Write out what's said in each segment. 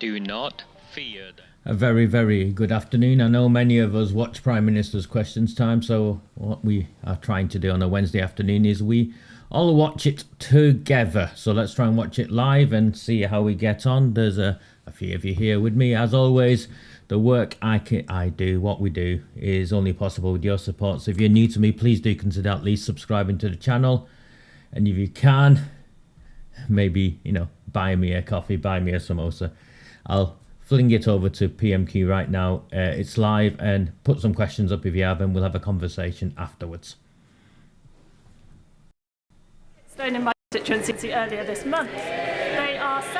Do not fear them. A very, very good afternoon. I know many of us watch Prime Minister's Questions Time, so what we are trying to do on a Wednesday afternoon is we all watch it together. So let's try and watch it live and see how we get on. There's a few of you here with me. As always, the work I do, what we do, is only possible with your support. So if you're new to me, please do consider at least subscribing to the channel. And if you can, maybe, buy me a coffee, buy me a samosa. I'll fling it over to PMQ right now. It's live, and put some questions up if you have, and we'll have a conversation afterwards. Stone in my constituency earlier this month. They're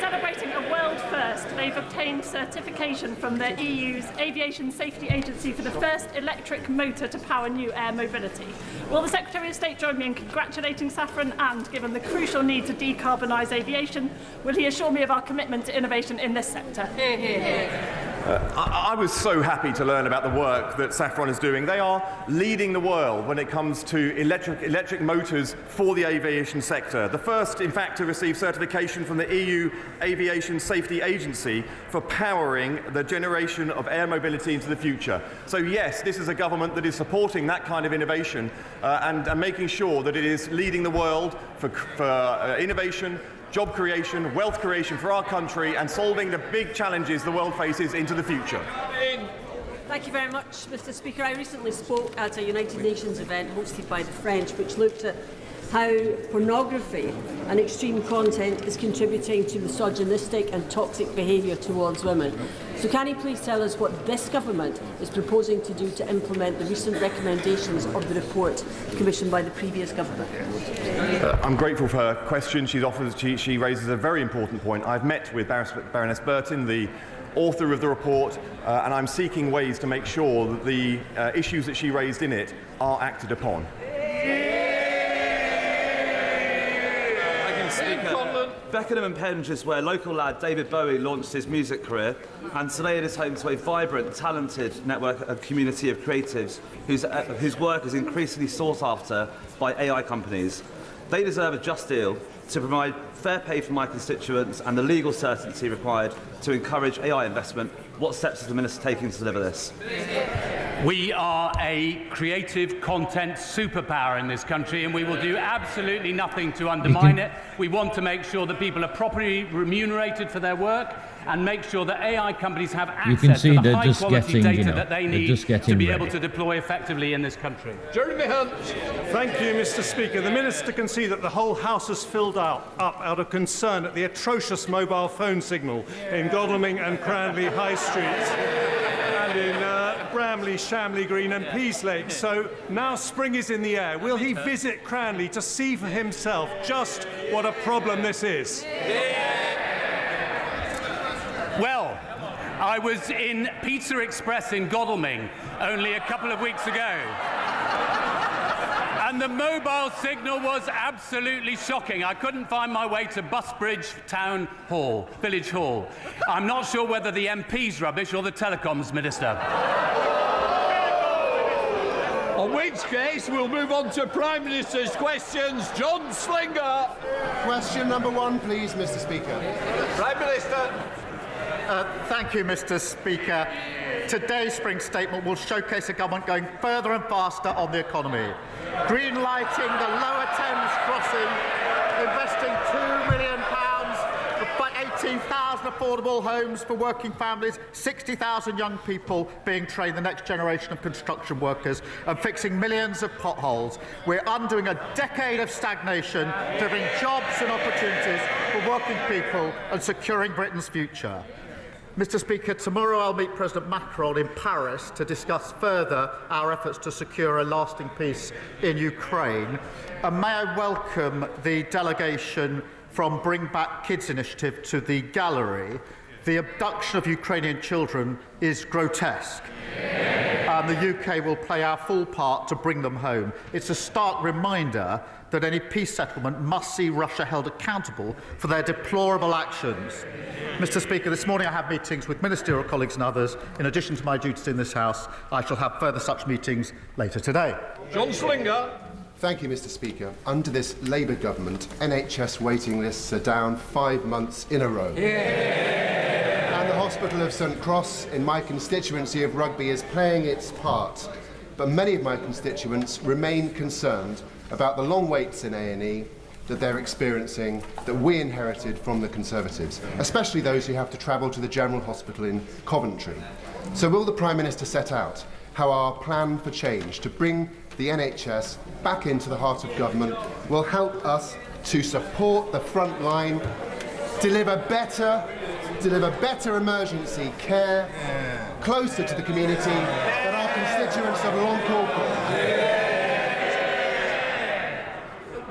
celebrating a world first. They've obtained certification from the EU's Aviation Safety Agency for the first electric motor to power new air mobility. Will the Secretary of State join me in congratulating Safran, and given the crucial need to decarbonise aviation, will he assure me of our commitment to innovation in this sector? I was so happy to learn about the work that Safran is doing. They are leading the world when it comes to electric motors for the aviation sector. The first, in fact, to receive certification from the EU Aviation Safety Agency for powering the generation of air mobility into the future. So yes, this is a government that is supporting that kind of innovation and making sure that it is leading the world for innovation, job creation, wealth creation for our country, and solving the big challenges the world faces into the future. Thank you very much, Mr. Speaker. I recently spoke at a United Nations event hosted by the French, which looked at how pornography and extreme content is contributing to misogynistic and toxic behaviour towards women. So can you please tell us what this government is proposing to do to implement the recent recommendations of the report commissioned by the previous government? I'm grateful for her question. She raises a very important point. I've met with Baroness Burton, the author of the report, and I'm seeking ways to make sure that the issues that she raised in it are acted upon. Beckenham and Penge is where local lad David Bowie launched his music career, and today it is home to a vibrant, talented network of community of creatives whose work is increasingly sought after by AI companies. They deserve a just deal to provide fair pay for my constituents and the legal certainty required to encourage AI investment. What steps is the Minister taking to deliver this? We are a creative content superpower in this country, and we will do absolutely nothing to undermine it. We want to make sure that people are properly remunerated for their work, and make sure that AI companies have access to the high-quality data that they need to be able to deploy effectively in this country. Jeremy Hunt. Thank you, Mr. Speaker. The Minister can see that the whole House has filled up out of concern at the atrocious mobile phone signal in Godalming and Cranley High Streets, and in Bramley, Shamley Green and Peaslake. So now spring is in the air. Will he visit Cranley to see for himself just what a problem this is? Well, I was in Pizza Express in Godalming only a couple of weeks ago, and the mobile signal was absolutely shocking. I couldn't find my way to Busbridge Town Hall, Village Hall. I'm not sure whether the MP's rubbish or the Telecoms Minister. In which case, we'll move on to Prime Minister's questions. John Slinger. Question number one, please, Mr. Speaker. Prime Minister. Thank you, Mr. Speaker. Today's spring statement will showcase a government going further and faster on the economy, green-lighting the Lower Thames crossing, investing £2 million for 18,000 affordable homes for working families, 60,000 young people being trained, the next generation of construction workers, and fixing millions of potholes. We're undoing a decade of stagnation, delivering jobs and opportunities for working people and securing Britain's future. Mr. Speaker, tomorrow I'll meet President Macron in Paris to discuss further our efforts to secure a lasting peace in Ukraine. And may I welcome the delegation from Bring Back Kids initiative to the gallery. The abduction of Ukrainian children is grotesque, and the UK will play our full part to bring them home. It's a stark reminder that any peace settlement must see Russia held accountable for their deplorable actions. Mr. Speaker, this morning I have meetings with ministerial colleagues and others. In addition to my duties in this House, I shall have further such meetings later today. John Slinger. Thank you, Mr. Speaker. Under this Labour government, NHS waiting lists are down 5 months in a row. Yeah. And the Hospital of St Cross in my constituency of Rugby is playing its part. But many of my constituents remain concerned about the long waits in A&E that they're experiencing, that we inherited from the Conservatives, especially those who have to travel to the General Hospital in Coventry. So will the Prime Minister set out how our plan for change to bring the NHS back into the heart of government will help us to support the front line, deliver better emergency care closer to the community that our constituents have long called for?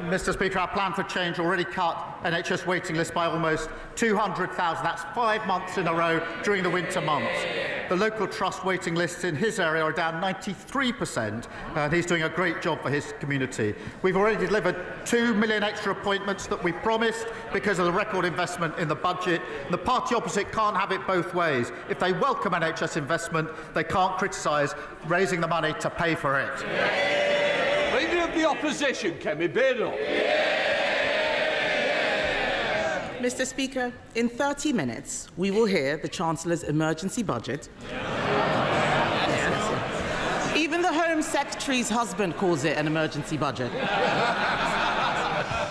Mr. Speaker, our plan for change already cut NHS waiting lists by almost 200,000. That's 5 months in a row during the winter months. The local trust waiting lists in his area are down 93%, and he's doing a great job for his community. We've already delivered 2 million extra appointments that we promised because of the record investment in the budget. The party opposite can't have it both ways. If they welcome NHS investment, they can't criticise raising the money to pay for it. Leader of the Opposition, Kemi Beardall. Mr. Speaker, in 30 minutes, we will hear the Chancellor's emergency budget. Even the Home Secretary's husband calls it an emergency budget,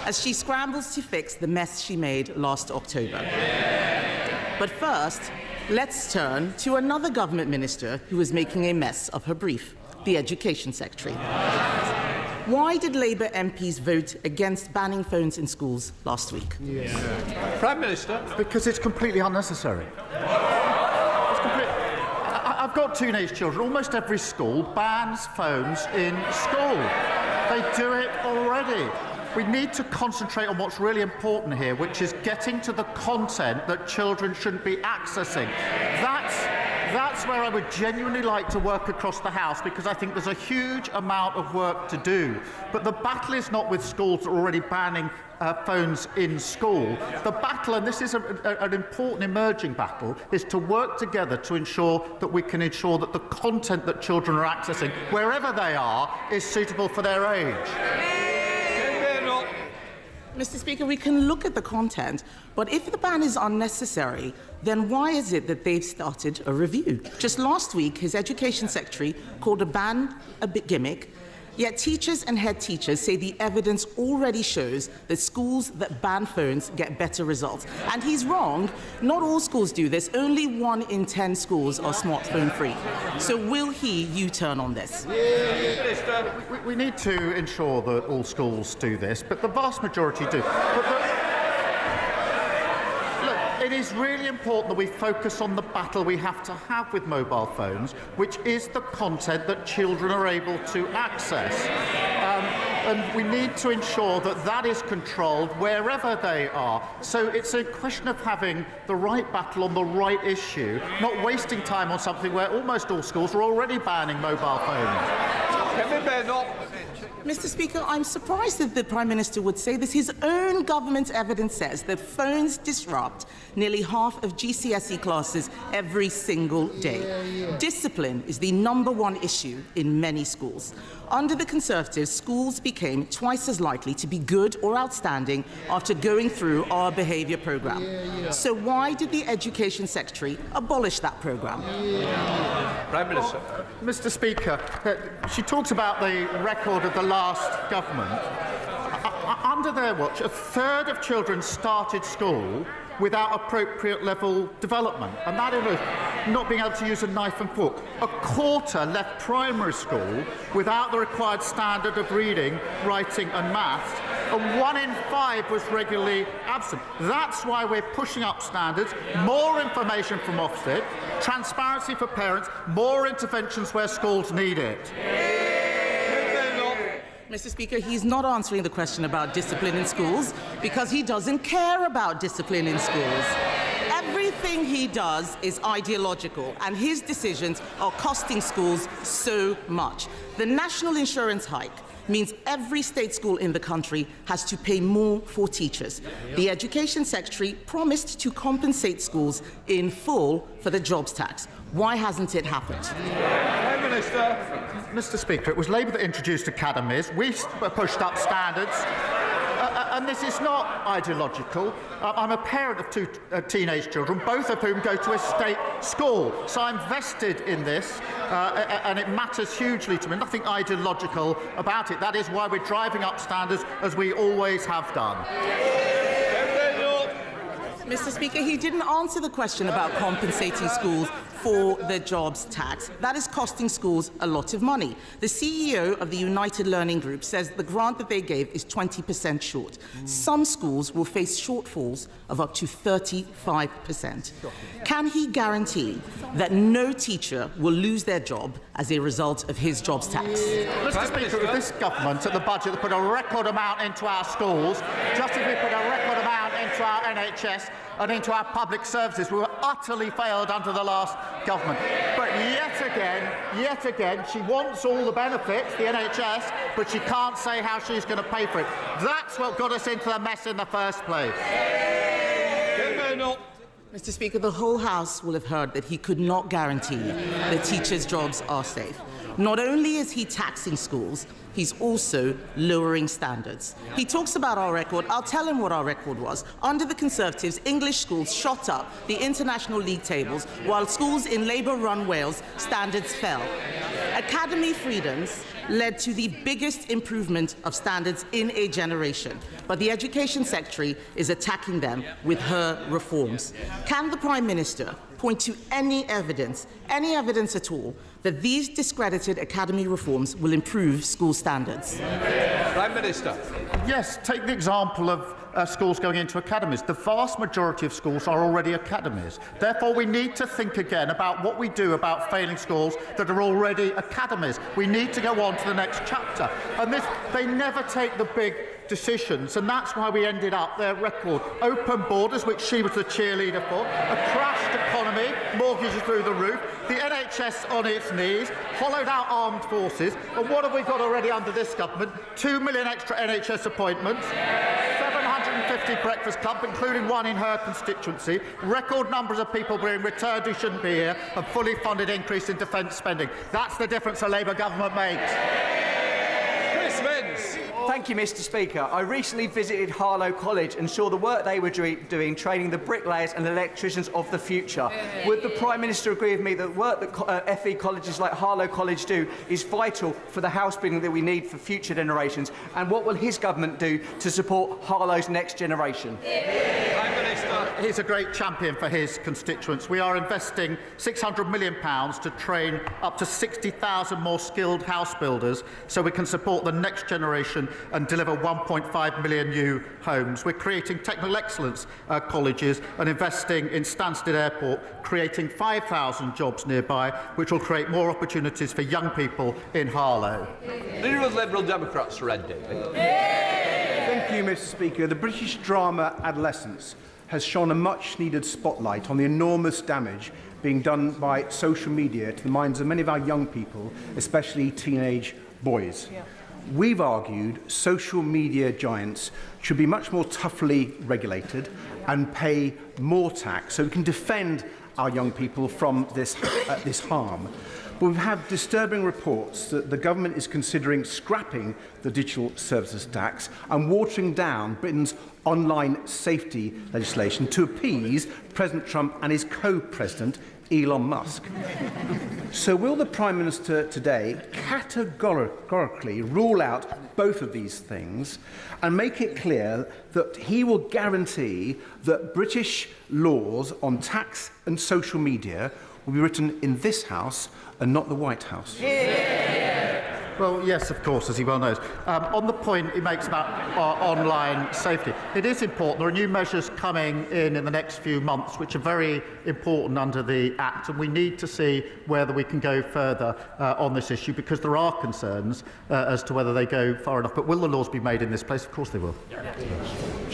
as she scrambles to fix the mess she made last October. But first, let's turn to another government minister who is making a mess of her brief, the Education Secretary. Why did Labour MPs vote against banning phones in schools last week? Prime Minister. Because it's completely unnecessary. I've got teenage children. Almost every school bans phones in school. They do it already. We need to concentrate on what's really important here, which is getting to the content that children shouldn't be accessing. That's where I would genuinely like to work across the House, because I think there's a huge amount of work to do. But the battle is not with schools that are already banning phones in school. The battle, and this is an important emerging battle, is to work together to ensure that we can ensure that the content that children are accessing, wherever they are, is suitable for their age. Mr. Speaker, we can look at the content, but if the ban is unnecessary, then why is it that they've started a review? Just last week, his Education Secretary called a ban a bit gimmick, yet teachers and head teachers say the evidence already shows that schools that ban phones get better results. And he's wrong. Not all schools do this. Only 1 in 10 schools are smartphone free. So will he U-turn on this? We need to ensure that all schools do this, but the vast majority do. It is really important that we focus on the battle we have to have with mobile phones, which is the content that children are able to access. And we need to ensure that that is controlled wherever they are. So it's a question of having the right battle on the right issue, not wasting time on something where almost all schools are already banning mobile phones. Mr. Speaker, I'm surprised that the Prime Minister would say this. His own government evidence says that phones disrupt nearly half of GCSE classes every single day. Discipline is the #1 issue in many schools. Under the Conservatives, schools became twice as likely to be good or outstanding after going through our behaviour programme. So why did the Education Secretary abolish that programme? Prime Minister. Mr. Speaker, she talks about the record of the last government. Under their watch, 1/3 of children started school without appropriate level development, and that is not being able to use a knife and fork. 1/4 left primary school without the required standard of reading, writing and maths, and 1 in 5 was regularly absent. That's why we're pushing up standards, more information from Ofsted, transparency for parents, more interventions where schools need it. Mr. Speaker, he's not answering the question about discipline in schools because he doesn't care about discipline in schools. Everything he does is ideological, and his decisions are costing schools so much. The national insurance hike means every state school in the country has to pay more for teachers. The Education Secretary promised to compensate schools in full for the jobs tax. Why hasn't it happened? Minister. Mr. Speaker, it was Labour that introduced academies. We pushed up standards. And this is not ideological. I'm a parent of two teenage children, both of whom go to a state school. So I'm vested in this, and it matters hugely to me. Nothing ideological about it. That is why we're driving up standards, as we always have done. Mr. Speaker, he didn't answer the question about compensating schools for their jobs tax. That is costing schools a lot of money. The CEO of the United Learning Group says the grant that they gave is 20% short. Some schools will face shortfalls of up to 35%. Can he guarantee that no teacher will lose their job as a result of his jobs tax? Mr. Speaker, if this government at the budget that put a record amount into our schools, just as we put a record amount into our NHS and into our public services, we were utterly failed under the last government. But yet again, she wants all the benefits, the NHS, but she can't say how she's going to pay for it. That's what got us into the mess in the first place. Mr. Speaker, the whole House will have heard that he could not guarantee that teachers' jobs are safe. Not only is he taxing schools, he's also lowering standards. He talks about our record. I'll tell him what our record was. Under the Conservatives, English schools shot up the international league tables, while schools in Labour-run Wales, standards fell. Academy freedoms led to the biggest improvement of standards in a generation, but the Education Secretary is attacking them with her reforms. Can the Prime Minister point to any evidence at all, that these discredited academy reforms will improve school standards? Prime Minister. Yes, take the example of schools going into academies. The vast majority of schools are already academies. Therefore, we need to think again about what we do about failing schools that are already academies. We need to go on to the next chapter. And they never take the big decisions, and that's why we ended up their record. Open borders, which she was the cheerleader for, a crashed economy, mortgages through the roof, the NHS on its knees, hollowed out armed forces, and what have we got already under this government? 2 million extra NHS appointments, 750 breakfast clubs, including one in her constituency, record numbers of people being returned who shouldn't be here, and fully funded increase in defence spending. That's the difference a Labour government makes. Thank you, Mr. Speaker. I recently visited Harlow College and saw the work they were doing, training the bricklayers and electricians of the future. Would the Prime Minister agree with me that work that FE colleges like Harlow College do is vital for the house building that we need for future generations? And what will his government do to support Harlow's next generation? Prime Minister. He's a great champion for his constituents. We are investing £600 million to train up to 60,000 more skilled house builders so we can support the next generation and deliver 1.5 million new homes. We're creating technical excellence colleges and investing in Stansted Airport, creating 5,000 jobs nearby, which will create more opportunities for young people in Harlow. Leader of Liberal Democrats, Red David. Thank you, Mr. Speaker. The British drama Adolescence has shone a much-needed spotlight on the enormous damage being done by social media to the minds of many of our young people, especially teenage boys. We've argued social media giants should be much more toughly regulated and pay more tax so we can defend our young people from this harm. But we've had disturbing reports that the government is considering scrapping the digital services tax and watering down Britain's online safety legislation to appease President Trump and his co-president, Elon Musk. So will the Prime Minister today categorically rule out both of these things and make it clear that he will guarantee that British laws on tax and social media will be written in this House and not the White House? Well, yes, of course, as he well knows. On the point he makes about online safety, it is important. There are new measures coming in the next few months which are very important under the Act, and we need to see whether we can go further on this issue, because there are concerns as to whether they go far enough. But will the laws be made in this place? Of course they will.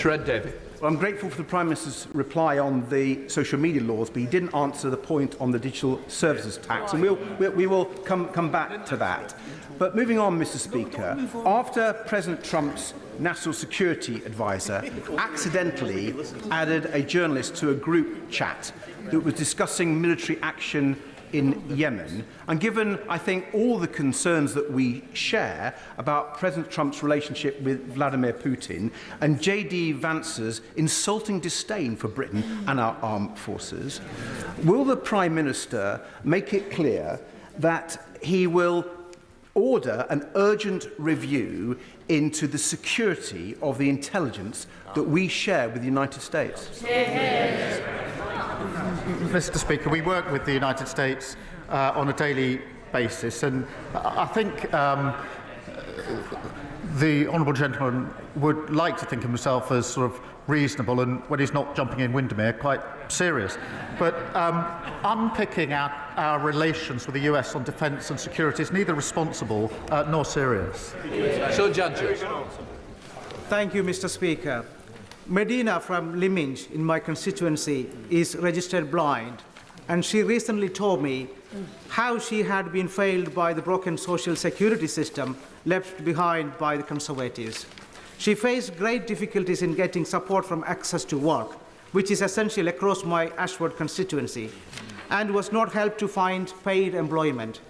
Red David. Well, I'm grateful for the Prime Minister's reply on the social media laws, but he didn't answer the point on the digital services tax, and we will come back to that. But moving on, Mr. Speaker, after President Trump's national security advisor accidentally added a journalist to a group chat that was discussing military action in Yemen, and given, I think, all the concerns that we share about President Trump's relationship with Vladimir Putin and J.D. Vance's insulting disdain for Britain and our armed forces, will the Prime Minister make it clear that he will order an urgent review into the security of the intelligence that we share with the United States? Mr. Speaker, we work with the United States on a daily basis, and I think the honourable gentleman would like to think of himself as sort of reasonable, and when he's not jumping in Windermere, quite serious. But unpicking our relations with the US on defence and security is neither responsible nor serious. So, judges. Thank you, Mr. Speaker. Medina from Liminge in my constituency is registered blind, and she recently told me how she had been failed by the broken social security system left behind by the Conservatives. She faced great difficulties in getting support from access to work, which is essential across my Ashford constituency, and was not helped to find paid employment.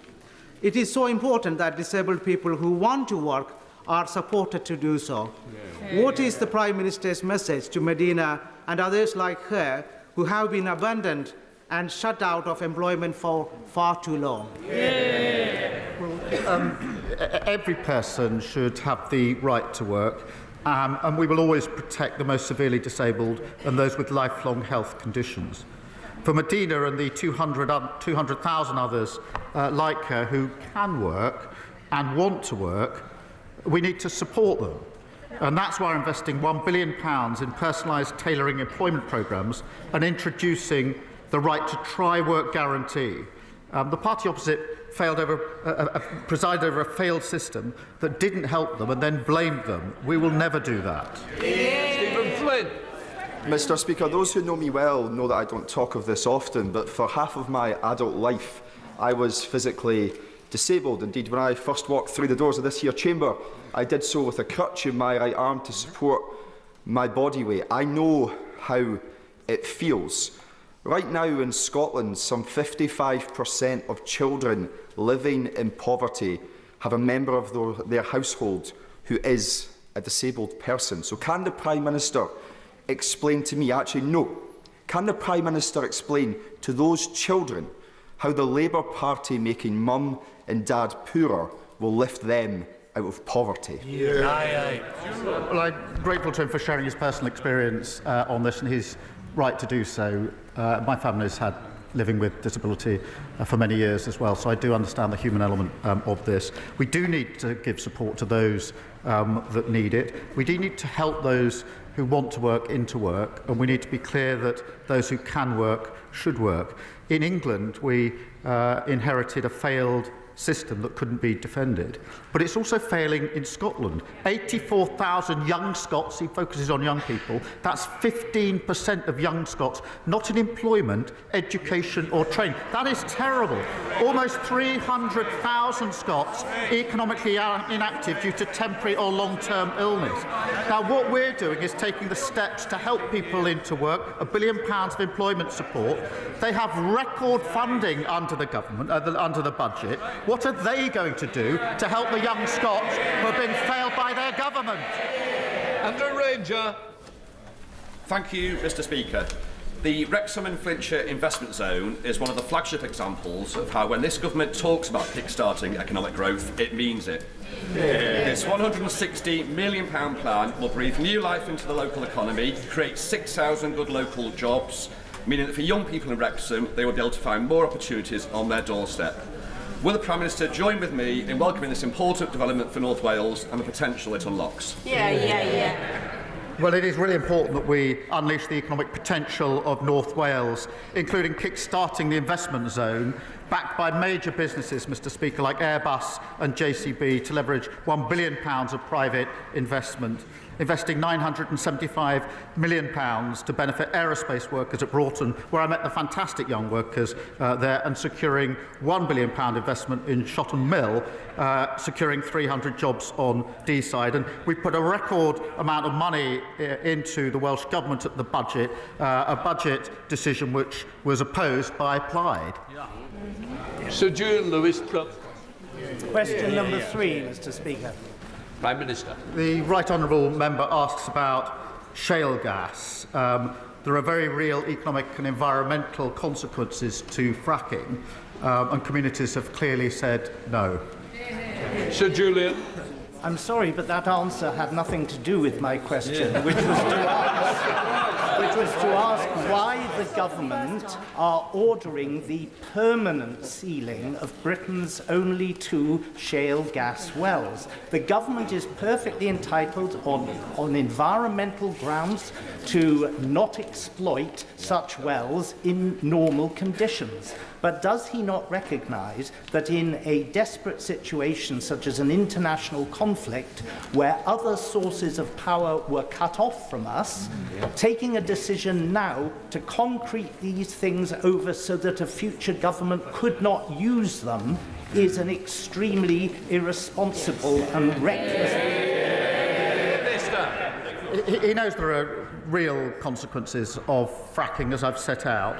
It is so important that disabled people who want to work are supported to do so. What is the Prime Minister's message to Medina and others like her who have been abandoned and shut out of employment for far too long? Every person should have the right to work, and we will always protect the most severely disabled and those with lifelong health conditions. For Medina and the 200,000 others like her who can work and want to work, we need to support them. And that's why we're investing £1 billion in personalised tailoring employment programmes and introducing the right to try work guarantee. The party opposite presided over a failed system that didn't help them and then blamed them. We will never do that. Stephen Flynn. Mr. Speaker, those who know me well know that I don't talk of this often, but for half of my adult life, I was physically disabled. Indeed, when I first walked through the doors of this here chamber, I did so with a crutch in my right arm to support my body weight. I know how it feels. Right now in Scotland, some 55% of children living in poverty have a member of their household who is a disabled person. So can the Prime Minister explain to me, actually no, can the Prime Minister explain to those children how the Labour Party making mum and dad poorer will lift them out of poverty? Well, I'm grateful to him for sharing his personal experience on this, and his right to do so. My family has had living with disability for many years as well, so I do understand the human element of this. We do need to give support to those that need it. We do need to help those who want to work into work, and we need to be clear that those who can work should work. In England, we inherited a failed system that couldn't be defended. But it's also failing in Scotland. 84,000 young Scots, he focuses on young people, that's 15% of young Scots not in employment, education or training. That is terrible. Almost 300,000 Scots economically inactive due to temporary or long-term illness. Now what we're doing is taking the steps to help people into work, £1 billion of employment support. They have record funding under the government, under the budget. What are they going to do to help the young Scots who have been failed by their government? Andrew Ranger. Thank you, Mr. Speaker. The Wrexham and Flintshire Investment Zone is one of the flagship examples of how, when this government talks about kick-starting economic growth, it means it. This £160 million plan will breathe new life into the local economy, create 6,000 good local jobs, meaning that for young people in Wrexham, they will be able to find more opportunities on their doorstep. Will the Prime Minister join with me in welcoming this important development for North Wales and the potential it unlocks? Well, it is really important that we unleash the economic potential of North Wales, including kick-starting the investment zone, backed by major businesses, Mr. Speaker, like Airbus and JCB, to leverage £1 billion of private investment, investing £975 million to benefit aerospace workers at Broughton, where I met the fantastic young workers there, and securing £1 billion investment in Shotton Mill, securing 300 jobs on Deeside. And we put a record amount of money into the Welsh Government at the budget, a budget decision which was opposed by Plaid. Sir Julian Lewis-Plumb. Question number 3, Mr. Speaker. Prime Minister. The right honourable member asks about shale gas. There are very real economic and environmental consequences to fracking, and communities have clearly said no. Sir Julian. I'm sorry, but that answer had nothing to do with my question, which was to ask why the government are ordering the permanent sealing of Britain's only 2 shale gas wells. The government is perfectly entitled on environmental grounds to not exploit such wells in normal conditions. But does he not recognise that in a desperate situation such as an international conflict where other sources of power were cut off from us, taking a decision now to concrete these things over so that a future government could not use them is an extremely irresponsible and reckless... He knows there are real consequences of fracking, as I've set out.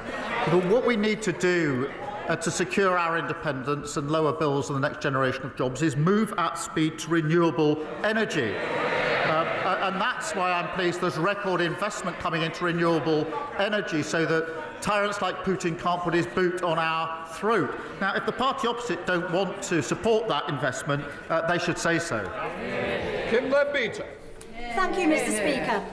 But what we need to do to secure our independence and lower bills and the next generation of jobs is move at speed to renewable energy. And that's why I'm pleased there's record investment coming into renewable energy so that tyrants like Putin can't put his boot on our throat. Now, if the party opposite don't want to support that investment, they should say so. Kim Leadbeater. Thank you, Mr. Speaker.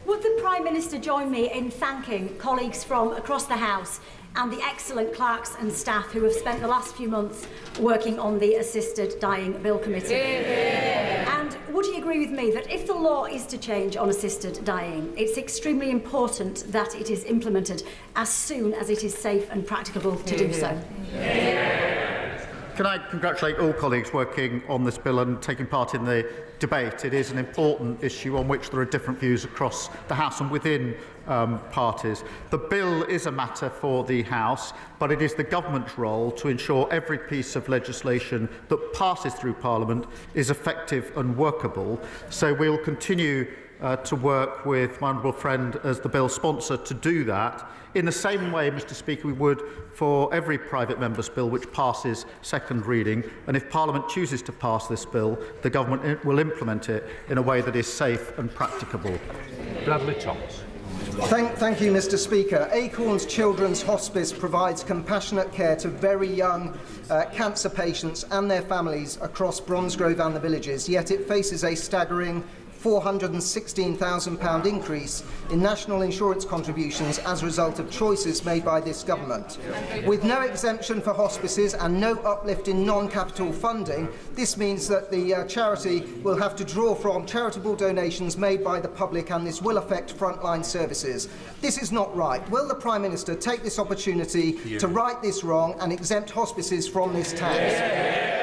Would the Prime Minister join me in thanking colleagues from across the House and the excellent clerks and staff who have spent the last few months working on the Assisted Dying Bill Committee? And would he agree with me that if the law is to change on assisted dying, it's extremely important that it is implemented as soon as it is safe and practicable to do so? Can I congratulate all colleagues working on this bill and taking part in the debate? It is an important issue on which there are different views across the House and within parties. The bill is a matter for the House, but it is the government's role to ensure every piece of legislation that passes through Parliament is effective and workable. So we'll continue to work with my honourable friend as the bill sponsor to do that. In the same way, Mr. Speaker, we would for every private member's bill which passes second reading, and if Parliament chooses to pass this bill, the government will implement it in a way that is safe and practicable. Bradley Thomas. Thank you, Mr. Speaker. Acorns Children's Hospice provides compassionate care to very young cancer patients and their families across Bromsgrove and the villages, yet it faces a staggering £416,000 increase in national insurance contributions as a result of choices made by this government. With no exemption for hospices and no uplift in non-capital funding, this means that the charity will have to draw from charitable donations made by the public, and this will affect frontline services. This is not right. Will the Prime Minister take this opportunity to right this wrong and exempt hospices from this tax?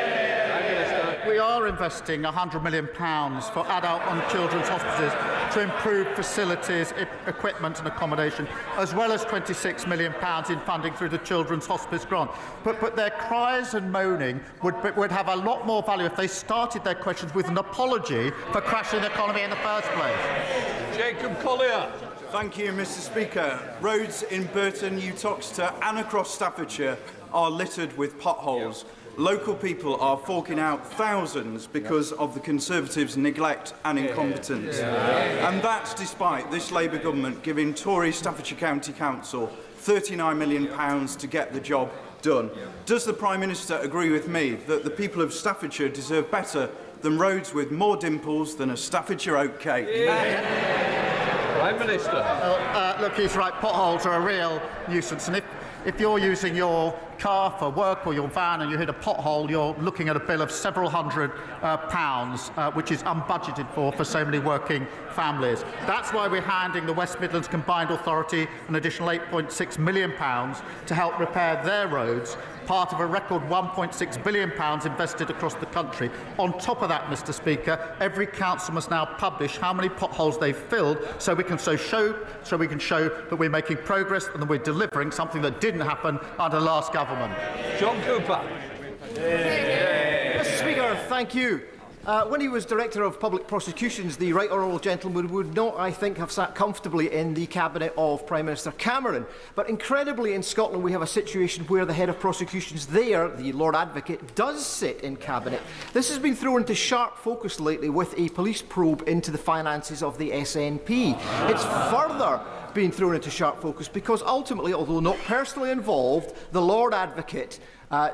We are investing £100 million for adult and children's hospices to improve facilities, equipment and accommodation, as well as £26 million in funding through the Children's Hospice Grant. But their cries and moaning would have a lot more value if they started their questions with an apology for crashing the economy in the first place. Jacob Collier. Thank you, Mr. Speaker. Roads in Burton, Uttoxeter and across Staffordshire are littered with potholes. Local people are forking out thousands because of the Conservatives' neglect and incompetence. And that's despite this Labour government giving Tory Staffordshire County Council £39 million to get the job done. Does the Prime Minister agree with me that the people of Staffordshire deserve better than roads with more dimples than a Staffordshire oat cake? Prime Minister. Look, he's right. Potholes are a real nuisance, and if you're using your car for work or your van and you hit a pothole, you're looking at a bill of several hundred pounds, which is unbudgeted for so many working families. That's why we're handing the West Midlands Combined Authority an additional £8.6 million to help repair their roads, part of a record £1.6 billion invested across the country. On top of that, Mr. Speaker, every council must now publish how many potholes they've filled so we can show that we're making progress and that we're delivering something that didn't happen under last government. John Cooper. Mr. Speaker, thank you. When he was Director of Public Prosecutions, the right honourable gentleman would not, I think, have sat comfortably in the cabinet of Prime Minister Cameron. But incredibly, in Scotland, we have a situation where the head of prosecutions there, the Lord Advocate, does sit in cabinet. This has been thrown into sharp focus lately with a police probe into the finances of the SNP. It's further being thrown into sharp focus because ultimately, although not personally involved, the Lord Advocate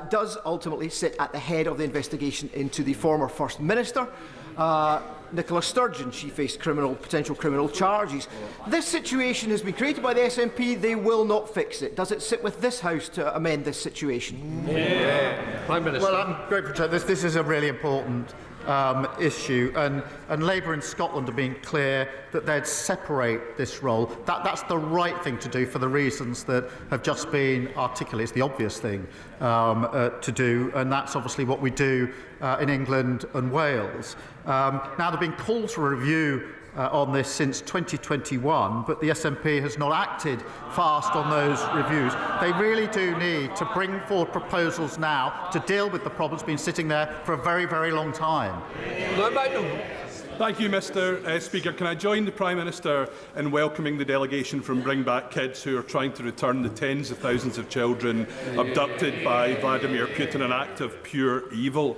does ultimately sit at the head of the investigation into the former First Minister, Nicola Sturgeon. She faced potential criminal charges. This situation has been created by the SNP. They will not fix it. Does it sit with this House to amend this situation? Prime Minister. Well, I'm grateful to this is a really important issue, and Labour in Scotland have been clear that they'd separate this role. That's the right thing to do for the reasons that have just been articulated. It's the obvious thing to do, and that's obviously what we do in England and Wales. Now, there have been calls for a review on this since 2021, but the SNP has not acted fast on those reviews. They really do need to bring forward proposals now to deal with the problems been sitting there for a very, very long time. Thank you, Mr. Speaker. Can I join the Prime Minister in welcoming the delegation from Bring Back Kids, who are trying to return the tens of thousands of children abducted by Vladimir Putin, an act of pure evil.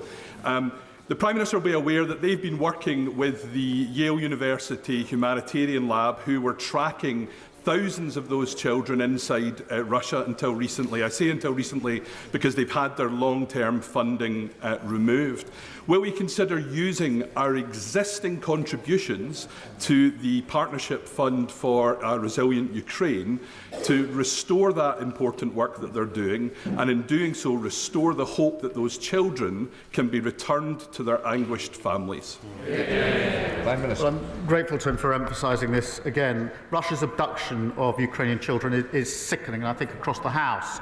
The Prime Minister will be aware that they've been working with the Yale University Humanitarian Lab, who were tracking thousands of those children inside Russia until recently. I say until recently because they've had their long-term funding removed. Will we consider using our existing contributions to the Partnership Fund for a Resilient Ukraine to restore that important work that they're doing, and in doing so restore the hope that those children can be returned to their anguished families? Prime Minister. Well, I'm grateful to him for emphasising this again. Russia's abduction of Ukrainian children is sickening, and I think across the House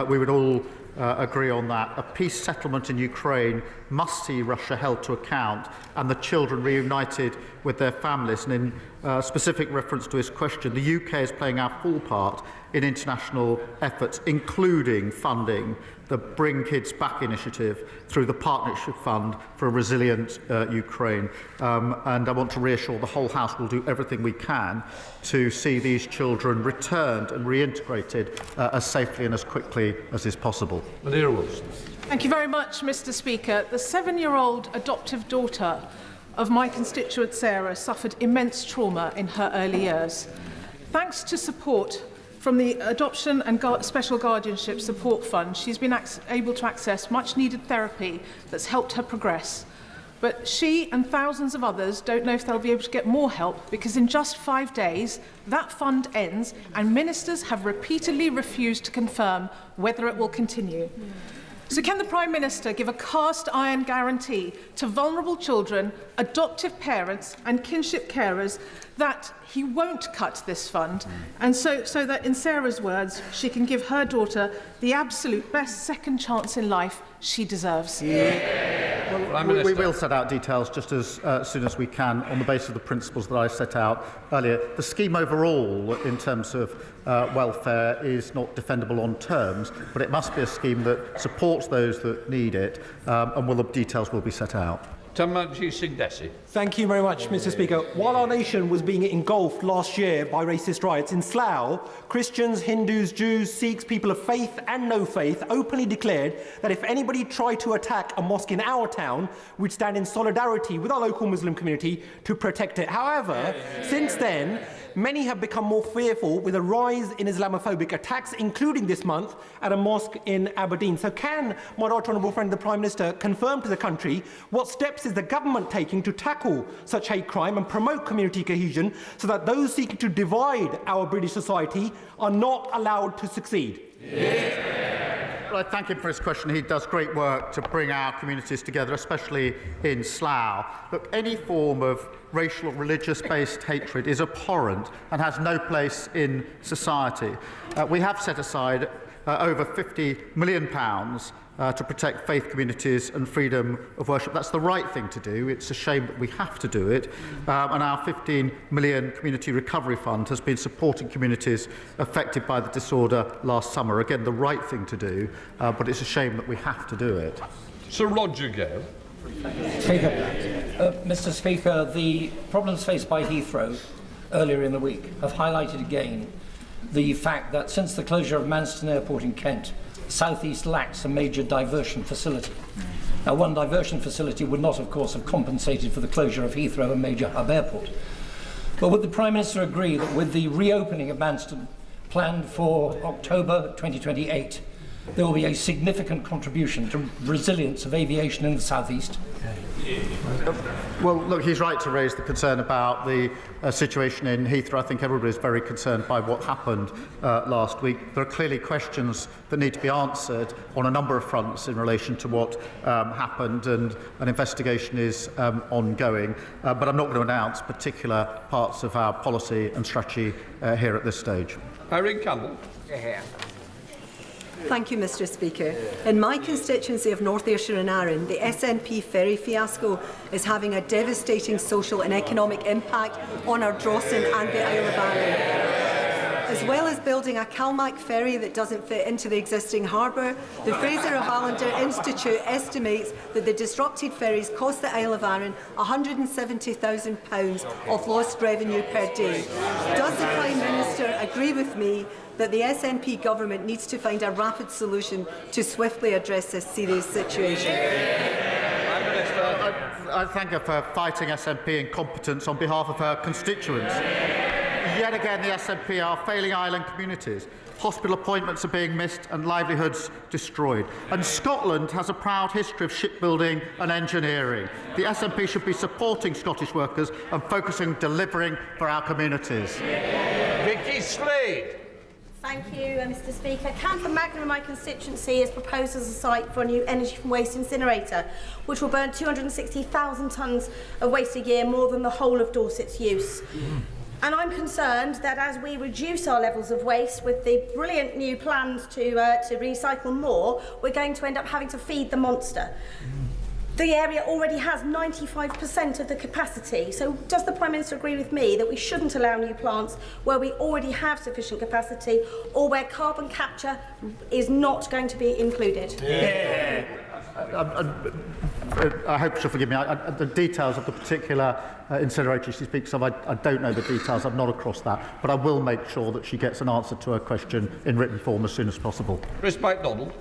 we would all agree on that. A peace settlement in Ukraine must see Russia held to account and the children reunited with their families. And in specific reference to his question, the UK is playing our full part in international efforts, including funding the Bring Kids Back initiative through the Partnership Fund for a Resilient Ukraine. And I want to reassure the whole House we'll do everything we can to see these children returned and reintegrated as safely and as quickly as is possible. Thank you very much, Mr. Speaker. The 7-year-old adoptive daughter of my constituent Sarah suffered immense trauma in her early years. Thanks to support from the Adoption and Special Guardianship Support Fund, she's been able to access much-needed therapy that's helped her progress. But she and thousands of others don't know if they'll be able to get more help, because in just 5 days, that fund ends and ministers have repeatedly refused to confirm whether it will continue. So can the Prime Minister give a cast-iron guarantee to vulnerable children, adoptive parents and kinship carers that he won't cut this fund, and so that, in Sarah's words, she can give her daughter the absolute best second chance in life she deserves? Well, we will set out details just as soon as we can on the basis of the principles that I set out earlier. The scheme overall, in terms of welfare, is not defendable on terms, but it must be a scheme that supports those that need it, and the details will be set out. Thank you very much, Mr. Speaker. While our nation was being engulfed last year by racist riots in Slough, Christians, Hindus, Jews, Sikhs, people of faith and no faith openly declared that if anybody tried to attack a mosque in our town, we'd stand in solidarity with our local Muslim community to protect it. However, since then, many have become more fearful with a rise in Islamophobic attacks, including this month at a mosque in Aberdeen. So can my right honourable friend the Prime Minister confirm to the country what steps is the government taking to tackle such hate crime and promote community cohesion so that those seeking to divide our British society are not allowed to succeed? Well, I thank him for his question. He does great work to bring our communities together, especially in Slough. Look, any form of racial or religious-based hatred is abhorrent and has no place in society. We have set aside over £50 million to protect faith communities and freedom of worship. That's the right thing to do. It's a shame that we have to do it. And our £15 million Community Recovery Fund has been supporting communities affected by the disorder last summer. Again, the right thing to do, but it's a shame that we have to do it. Sir Roger Gale. Speaker, Mr. Speaker, the problems faced by Heathrow earlier in the week have highlighted again the fact that since the closure of Manston Airport in Kent, South East lacks a major diversion facility. Now, one diversion facility would not, of course, have compensated for the closure of Heathrow, a major hub airport. But would the Prime Minister agree that with the reopening of Manston planned for October 2028, there will be a significant contribution to resilience of aviation in the South East? Well, look, he's right to raise the concern about the situation in Heathrow. I think everybody is very concerned by what happened last week. There are clearly questions that need to be answered on a number of fronts in relation to what happened, and an investigation is ongoing. But I'm not going to announce particular parts of our policy and strategy here at this stage. Irene Campbell. Thank you, Mr. Speaker. In my constituency of North Ayrshire and Arran, the SNP ferry fiasco is having a devastating social and economic impact on our Drawson and the Isle of Arran. As well as building a Calmac ferry that doesn't fit into the existing harbour, the Fraser of Allender Institute estimates that the disrupted ferries cost the Isle of Arran £170,000 of lost revenue per day. Does the Prime Minister agree with me that the SNP government needs to find a rapid solution to swiftly address this serious situation? I thank her for fighting SNP incompetence on behalf of her constituents. Yet again, the SNP are failing island communities. Hospital appointments are being missed and livelihoods destroyed. And Scotland has a proud history of shipbuilding and engineering. The SNP should be supporting Scottish workers and focusing on delivering for our communities. Vicky Slade. Thank you, Mr. Speaker. Camphor Magna in my constituency is proposed as a site for a new energy from waste incinerator, which will burn 260,000 tonnes of waste a year, more than the whole of Dorset's use. And I'm concerned that as we reduce our levels of waste with the brilliant new plans to recycle more, we're going to end up having to feed the monster. The area already has 95% of the capacity, so does the Prime Minister agree with me that we shouldn't allow new plants where we already have sufficient capacity, or where carbon capture is not going to be included? I hope she'll forgive me. The details of the particular incinerator she speaks of, I don't know the details. I'm not across that. But I will make sure that she gets an answer to her question in written form as soon as possible. Chris MacDonald.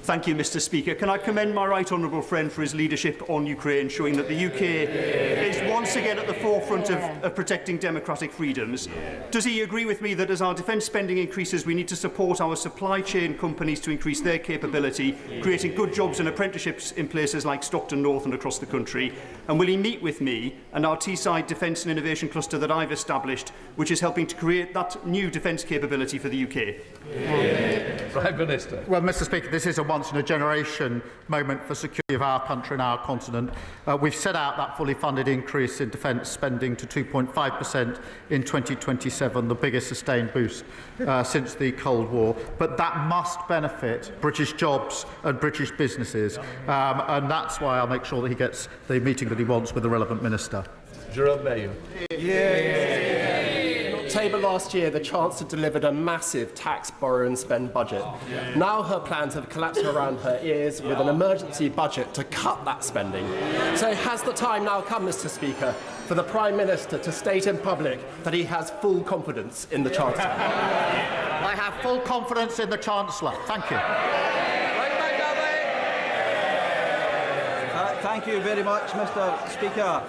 Thank you, Mr. Speaker. Can I commend my right honourable friend for his leadership on Ukraine, showing that the UK is once again at the forefront of protecting democratic freedoms. Does he agree with me that as our defence spending increases, we need to support our supply chain companies to increase their capability, creating good jobs and apprenticeships in places like Stockton North and across the country? And will he meet with me and our Teesside Defence and Innovation Cluster that I've established, which is helping to create that new defence capability for the UK? Prime Minister. Well, Mr. Speaker, this is a once-in-a-generation moment for security of our country and our continent. We've set out that fully funded increase in defence spending to 2.5% in 2027, the biggest sustained boost since the Cold War. But that must benefit British jobs and British businesses, and that's why I'll make sure that he gets the meeting that he wants with the relevant minister. Jerome Mayo. In October last year, the Chancellor delivered a massive tax, borrow and spend budget. Now her plans have collapsed around her ears with an emergency budget to cut that spending. So has the time now come, Mr. Speaker, for the Prime Minister to state in public that he has full confidence in the Chancellor? I have full confidence in the Chancellor. Thank you. Thank you very much, Mr. Speaker.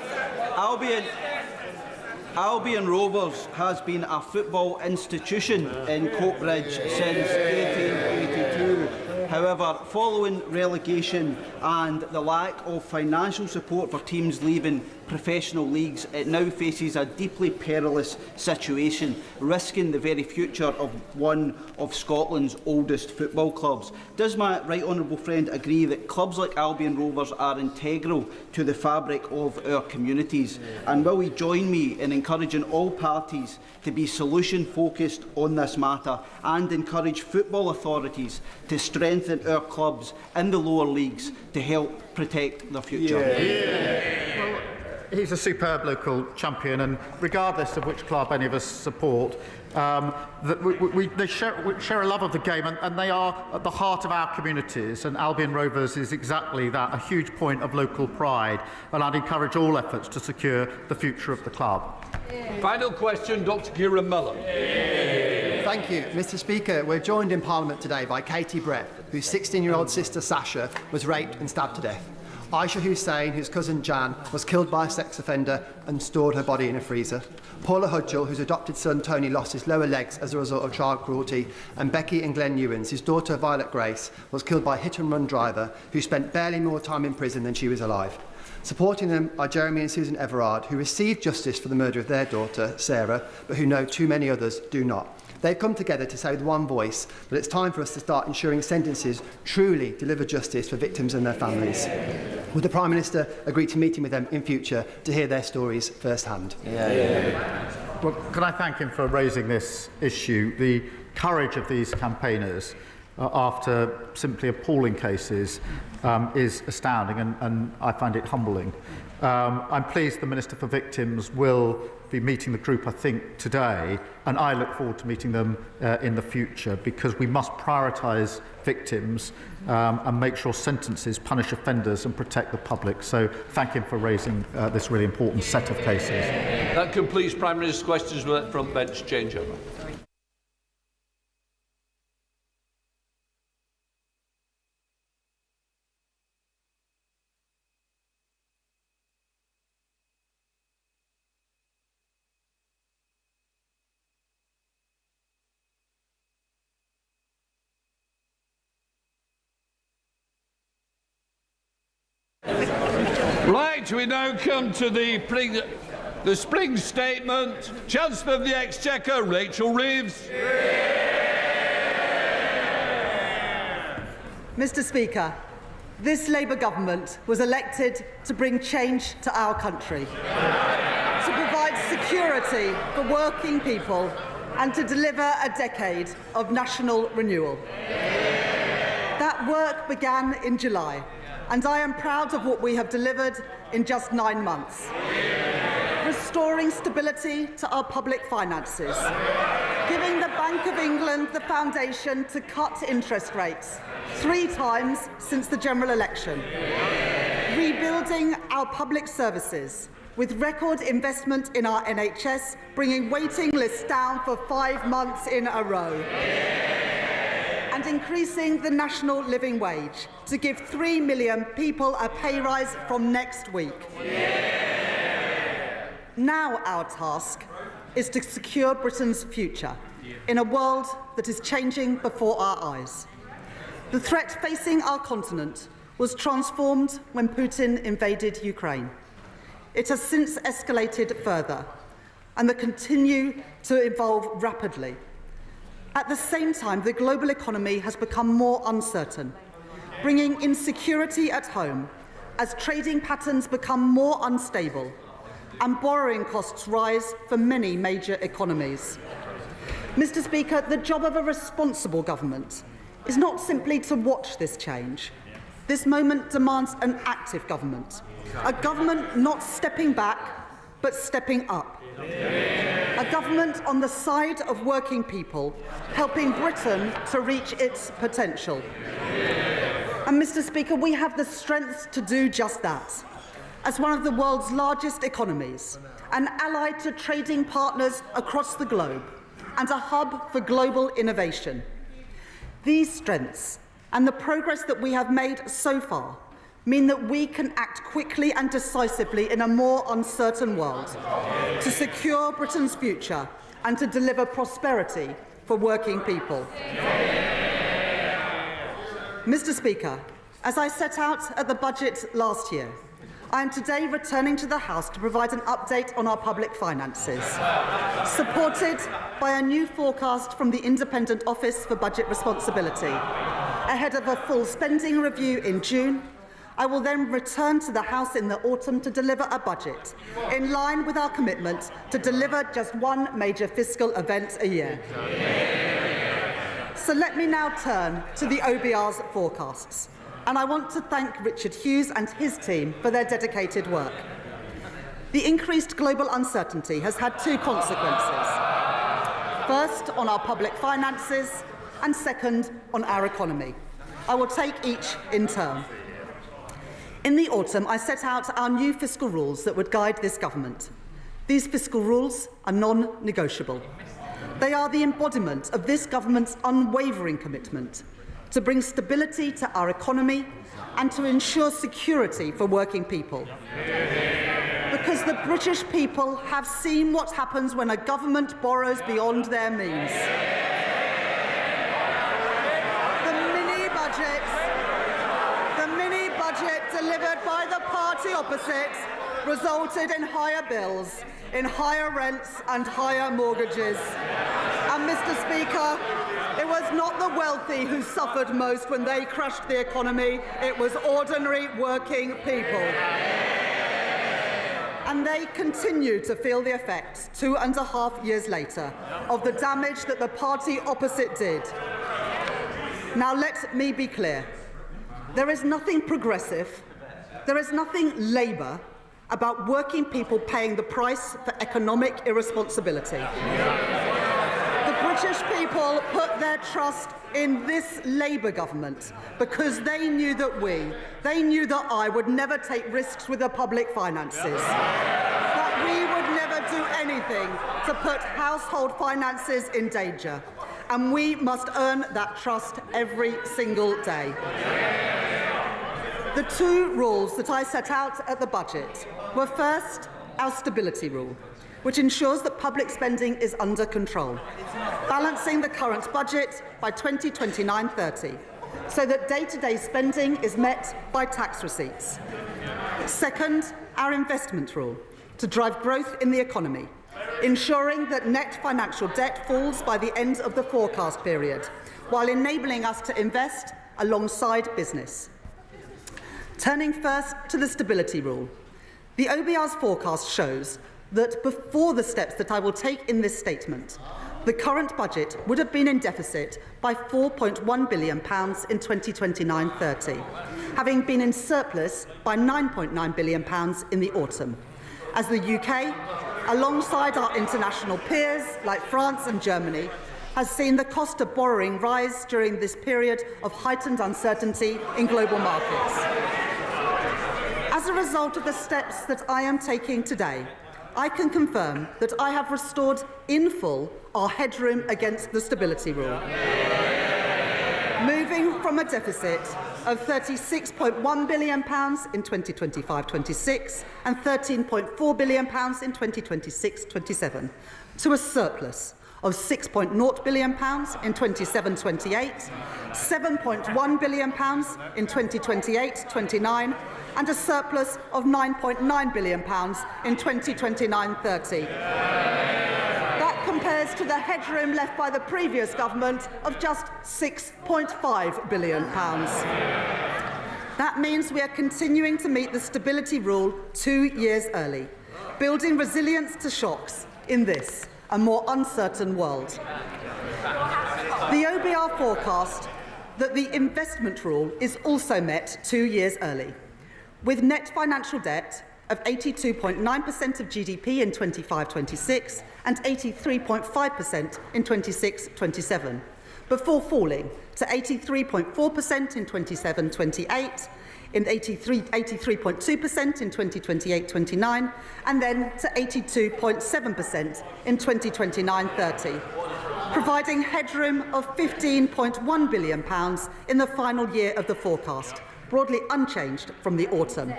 Albion Rovers has been a football institution in Coatbridge since 1882. However, following relegation and the lack of financial support for teams leaving professional leagues, it now faces a deeply perilous situation, risking the very future of one of Scotland's oldest football clubs. Does my right honourable friend agree that clubs like Albion Rovers are integral to the fabric of our communities? And will he join me in encouraging all parties to be solution-focused on this matter and encourage football authorities to strengthen our clubs in the lower leagues to help protect their future? he's a superb local champion, and regardless of which club any of us support, they share a love of the game, and they are at the heart of our communities, and Albion Rovers is exactly that, a huge point of local pride, and I'd encourage all efforts to secure the future of the club. Final question, Dr Kieran Mullen. Thank you, Mr Speaker. We're joined in Parliament today by Katie Brett, whose 16-year-old sister Sasha was raped and stabbed to death. Aisha Hussain, whose cousin Jan, was killed by a sex offender and stored her body in a freezer. Paula Hudgell, whose adopted son Tony lost his lower legs as a result of child cruelty. And Becky and Glenn Newens, whose daughter Violet Grace was killed by a hit-and-run driver who spent barely more time in prison than she was alive. Supporting them are Jeremy and Susan Everard, who received justice for the murder of their daughter, Sarah, but who know too many others do not. They've come together to say with one voice that it's time for us to start ensuring sentences truly deliver justice for victims and their families. Would the Prime Minister agree to meeting with them in future to hear their stories firsthand? Well, can I thank him for raising this issue? The courage of these campaigners after simply appalling cases is astounding, and I find it humbling. I'm pleased the Minister for Victims will be meeting the group, I think, today, and I look forward to meeting them in the future, because we must prioritise victims and make sure sentences punish offenders and protect the public. So thank him for raising this really important set of cases. That completes Prime Minister's questions with that front bench changeover. Right, we now come to the spring statement. Chancellor of the Exchequer, Rachel Reeves. Mr Speaker, this Labour government was elected to bring change to our country, to provide security for working people and to deliver a decade of national renewal. That work began in July, and I am proud of what we have delivered in just 9 months. Restoring stability to our public finances, giving the Bank of England the foundation to cut interest rates 3 times since the general election, rebuilding our public services with record investment in our NHS, bringing waiting lists down for 5 months in a row, and increasing the national living wage to give 3 million people a pay rise from next week. Now our task is to secure Britain's future in a world that is changing before our eyes. The threat facing our continent was transformed when Putin invaded Ukraine. It has since escalated further and will continue to evolve rapidly. At the same time, the global economy has become more uncertain, bringing insecurity at home as trading patterns become more unstable and borrowing costs rise for many major economies. Mr Speaker, the job of a responsible government is not simply to watch this change. This moment demands an active government, a government not stepping back but stepping up. A government on the side of working people, helping Britain to reach its potential. And, Mr Speaker, we have the strength to do just that. As one of the world's largest economies, an ally to trading partners across the globe, and a hub for global innovation. These strengths and the progress that we have made so far mean that we can act quickly and decisively in a more uncertain world to secure Britain's future and to deliver prosperity for working people. Mr Speaker, as I set out at the budget last year, I am today returning to the House to provide an update on our public finances, supported by a new forecast from the Independent Office for Budget Responsibility. Ahead of a full spending review in June, I will then return to the House in the autumn to deliver a budget in line with our commitment to deliver just one major fiscal event a year. So let me now turn to the OBR's forecasts. And I want to thank Richard Hughes and his team for their dedicated work. The increased global uncertainty has had two consequences. First, on our public finances, and second, on our economy. I will take each in turn. In the autumn, I set out our new fiscal rules that would guide this government. These fiscal rules are non-negotiable. They are the embodiment of this government's unwavering commitment to bring stability to our economy and to ensure security for working people. Because the British people have seen what happens when a government borrows beyond their means. The mini-budget delivered by the party opposite resulted in higher bills, in higher rents and higher mortgages. And, Mr. Speaker, it was not the wealthy who suffered most when they crushed the economy, it was ordinary working people. And they continue to feel the effects, 2.5 years later, of the damage that the party opposite did. Now let me be clear. There is nothing progressive, there is nothing Labour about working people paying the price for economic irresponsibility. The British people put their trust in this Labour government because they knew that I would never take risks with the public finances, that we would never do anything to put household finances in danger, and we must earn that trust every single day. The two rules that I set out at the budget were first, our stability rule, which ensures that public spending is under control, balancing the current budget by 2029-30, so that day-to-day spending is met by tax receipts. Second, our investment rule, to drive growth in the economy, ensuring that net financial debt falls by the end of the forecast period, while enabling us to invest alongside business. Turning first to the stability rule, the OBR's forecast shows that before the steps that I will take in this statement, the current budget would have been in deficit by £4.1 billion in 2029-30, having been in surplus by £9.9 billion in the autumn, as the UK, alongside our international peers like France and Germany, has seen the cost of borrowing rise during this period of heightened uncertainty in global markets. As a result of the steps that I am taking today, I can confirm that I have restored in full our headroom against the stability rule, moving from a deficit of £36.1 billion in 2025-26 and £13.4 billion in 2026-27 to a surplus of £6.0 billion in 27-28, £7.1 billion in 2028-29, and a surplus of £9.9 billion in 2029-30. That compares to the headroom left by the previous government of just £6.5 billion. That means we are continuing to meet the stability rule 2 years early, building resilience to shocks in this, a more uncertain world. The OBR forecast that the investment rule is also met 2 years early, with net financial debt of 82.9% of GDP in 25-26 and 83.5% in 26-27, before falling to 83.4% in 27-28, in 83.2% in 2028-29, and then to 82.7% in 2029-30, providing headroom of £15.1 billion in the final year of the forecast, broadly unchanged from the autumn.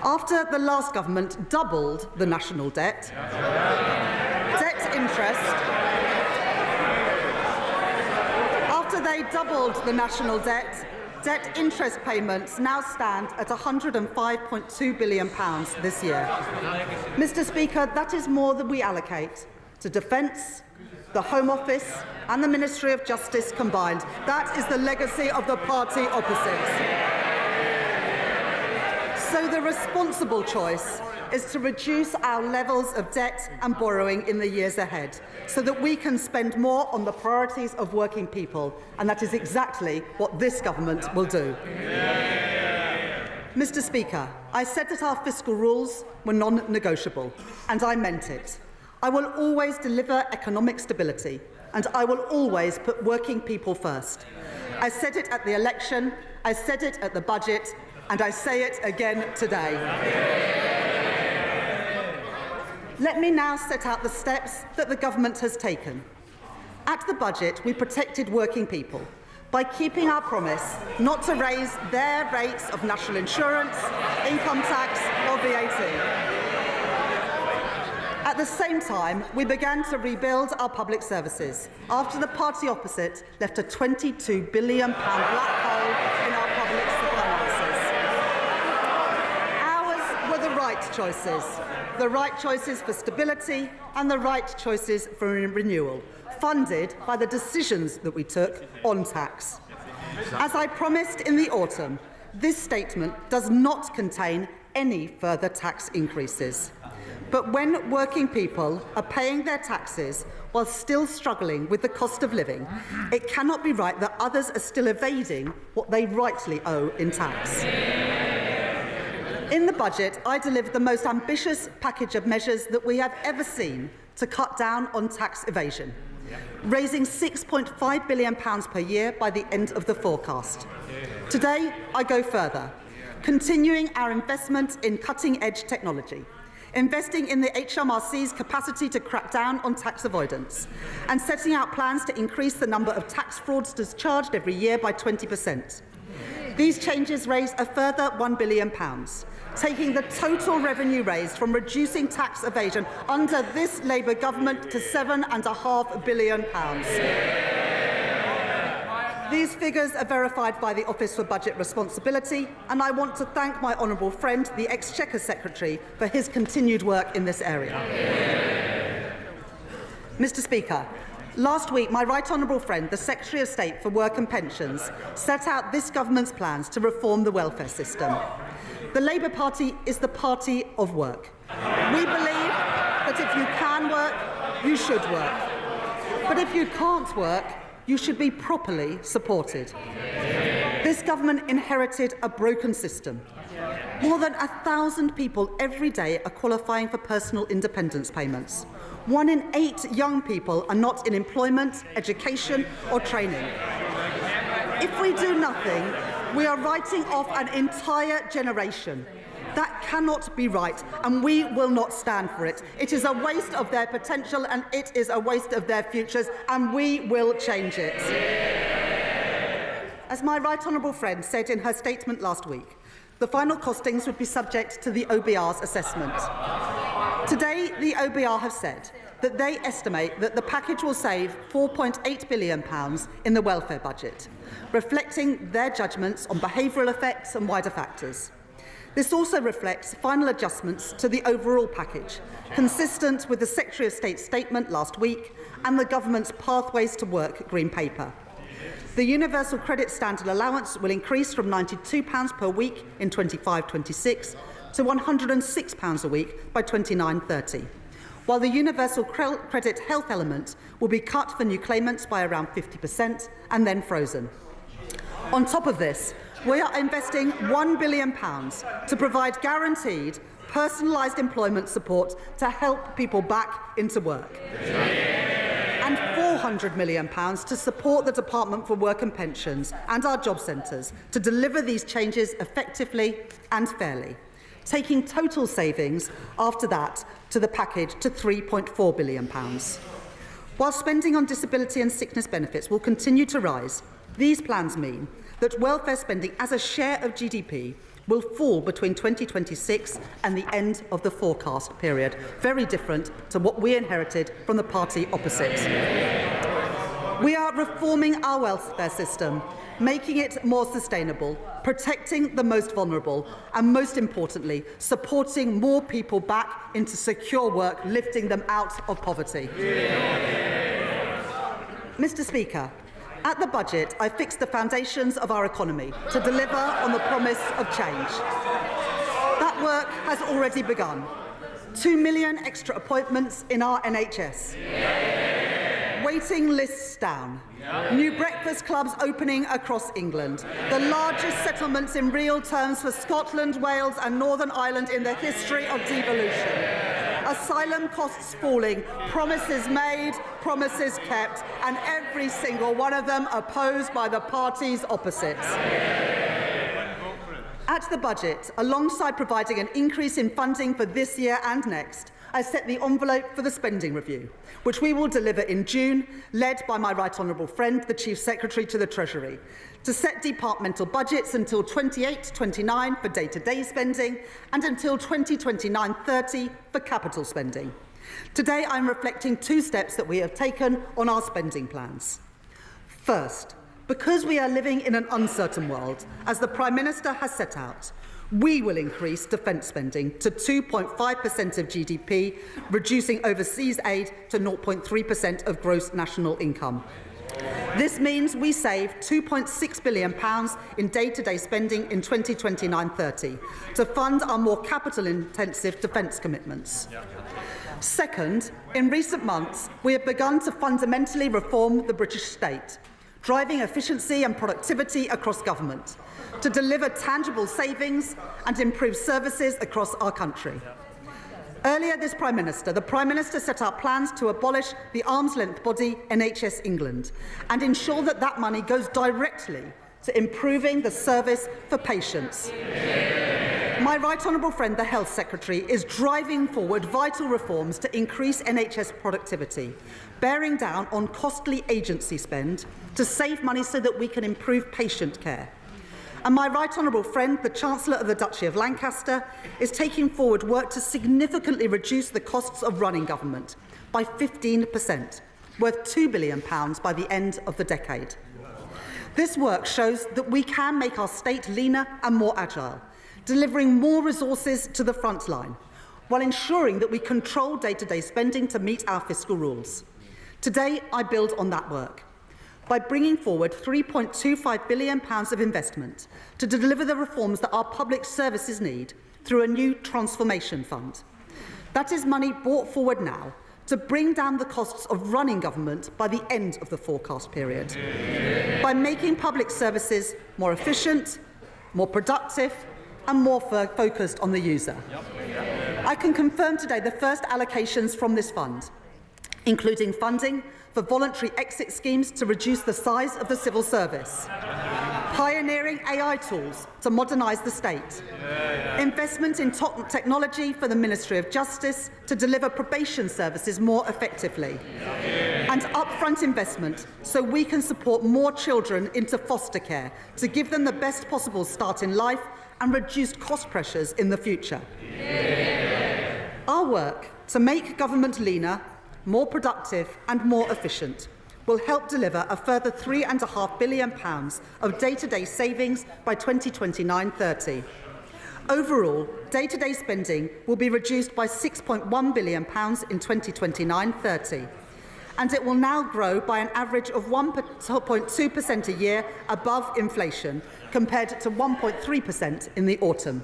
After the last government doubled the national debt, after they doubled the national debt interest payments now stand at £105.2 billion this year. Mr. Speaker, that is more than we allocate to defence, the Home Office and the Ministry of Justice combined. That is the legacy of the party opposite. So the responsible choice is to reduce our levels of debt and borrowing in the years ahead so that we can spend more on the priorities of working people, and that is exactly what this government will do. Mr. Speaker, I said that our fiscal rules were non-negotiable, and I meant it. I will always deliver economic stability, and I will always put working people first. I said it at the election, I said it at the budget, and I say it again today. Let me now set out the steps that the government has taken. At the budget, we protected working people by keeping our promise not to raise their rates of national insurance, income tax or VAT. At the same time, we began to rebuild our public services after the party opposite left a £22 billion black hole in our public finances. Ours were the right choices for stability and the right choices for renewal, funded by the decisions that we took on tax. As I promised in the autumn, this statement does not contain any further tax increases. But when working people are paying their taxes while still struggling with the cost of living, it cannot be right that others are still evading what they rightly owe in tax. In the budget, I delivered the most ambitious package of measures that we have ever seen to cut down on tax evasion, raising £6.5 billion per year by the end of the forecast. Today, I go further, continuing our investment in cutting-edge technology, investing in the HMRC's capacity to crack down on tax avoidance, and setting out plans to increase the number of tax fraudsters charged every year by 20%. These changes raise a further £1 billion, taking the total revenue raised from reducing tax evasion under this Labour government to £7.5 billion. These figures are verified by the Office for Budget Responsibility, and I want to thank my honourable friend, the Exchequer Secretary, for his continued work in this area. Mr. Speaker, last week, my right honourable friend, the Secretary of State for Work and Pensions, set out this government's plans to reform the welfare system. The Labour Party is the party of work. We believe that if you can work, you should work. But if you can't work, you should be properly supported. This government inherited a broken system. More than 1,000 people every day are qualifying for personal independence payments. 1 in 8 young people are not in employment, education or training. If we do nothing, we are writing off an entire generation. That cannot be right, and we will not stand for it. It is a waste of their potential, and it is a waste of their futures, and we will change it. As my right honourable friend said in her statement last week, the final costings would be subject to the OBR's assessment. Today, the OBR have said that they estimate that the package will save £4.8 billion in the welfare budget, reflecting their judgments on behavioural effects and wider factors. This also reflects final adjustments to the overall package, consistent with the Secretary of State's statement last week and the Government's Pathways to Work Green Paper. The Universal Credit Standard Allowance will increase from £92 per week in 25-26 to £106 a week by 29-30, while the Universal Credit Health element will be cut for new claimants by around 50% and then frozen. On top of this, we are investing £1 billion to provide guaranteed, personalised employment support to help people back into work, and £400 million to support the Department for Work and Pensions and our job centres to deliver these changes effectively and fairly, taking total savings after that to the package to £3.4 billion. While spending on disability and sickness benefits will continue to rise, these plans mean that welfare spending as a share of GDP will fall between 2026 and the end of the forecast period, very different to what we inherited from the party opposite. We are reforming our welfare system, making it more sustainable, protecting the most vulnerable, and most importantly, supporting more people back into secure work, lifting them out of poverty. Mr. Speaker, at the budget, I fixed the foundations of our economy to deliver on the promise of change. That work has already begun. 2 million extra appointments in our NHS. waiting lists down. New breakfast clubs opening across England. The largest settlements in real terms for Scotland, Wales and Northern Ireland in the history of devolution. Asylum costs falling, promises made, promises kept, and every single one of them opposed by the parties opposite. At the budget, alongside providing an increase in funding for this year and next, I set the envelope for the spending review, which we will deliver in June, led by my right honourable friend, the Chief Secretary to the Treasury, to set departmental budgets until 28-29 for day-to-day spending and until 2029-30 for capital spending. Today, I'm reflecting two steps that we have taken on our spending plans. First, because we are living in an uncertain world, as the Prime Minister has set out, we will increase defence spending to 2.5% of GDP, reducing overseas aid to 0.3% of gross national income. This means we save £2.6 billion in day-to-day spending in 2029-30 to fund our more capital-intensive defence commitments. Second, in recent months, we have begun to fundamentally reform the British state, driving efficiency and productivity across government, to deliver tangible savings and improve services across our country. Earlier the Prime Minister set out plans to abolish the arm's-length body NHS England and ensure that that money goes directly to improving the service for patients. My right honourable friend, the Health Secretary, is driving forward vital reforms to increase NHS productivity, bearing down on costly agency spend to save money so that we can improve patient care. And my right honourable friend, the Chancellor of the Duchy of Lancaster, is taking forward work to significantly reduce the costs of running government by 15%, worth £2 billion by the end of the decade. This work shows that we can make our state leaner and more agile, delivering more resources to the front line, while ensuring that we control day-to-day spending to meet our fiscal rules. Today, I build on that work by bringing forward £3.25 billion of investment to deliver the reforms that our public services need through a new transformation fund. That is money brought forward now to bring down the costs of running government by the end of the forecast period, by making public services more efficient, more productive and more focused on the user. I can confirm today the first allocations from this fund, including funding for voluntary exit schemes to reduce the size of the civil service, pioneering AI tools to modernise the state, investment in technology for the Ministry of Justice to deliver probation services more effectively, and upfront investment so we can support more children into foster care to give them the best possible start in life and reduce cost pressures in the future. Our work to make government leaner, more productive and more efficient will help deliver a further £3.5 billion of day-to-day savings by 2029-30. Overall, day-to-day spending will be reduced by £6.1 billion in 2029-30, and it will now grow by an average of 1.2% a year above inflation, compared to 1.3% in the autumn.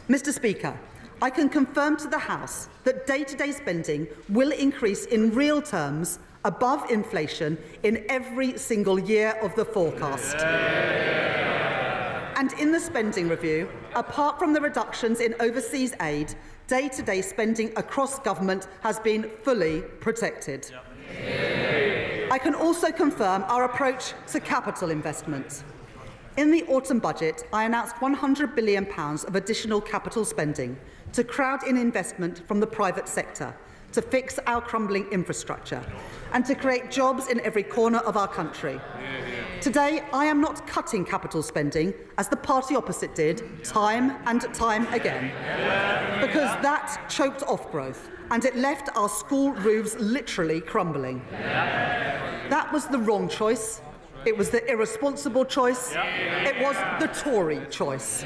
Mr. Speaker, I can confirm to the House that day-to-day spending will increase in real terms above inflation in every single year of the forecast. And in the spending review, apart from the reductions in overseas aid, day-to-day spending across government has been fully protected. I can also confirm our approach to capital investment. In the autumn budget, I announced £100 billion of additional capital spending to crowd in investment from the private sector, to fix our crumbling infrastructure, and to create jobs in every corner of our country. Today, I am not cutting capital spending, as the party opposite did time and time again, because that choked off growth, and it left our school roofs literally crumbling. That was the wrong choice. It was the irresponsible choice. It was the Tory choice.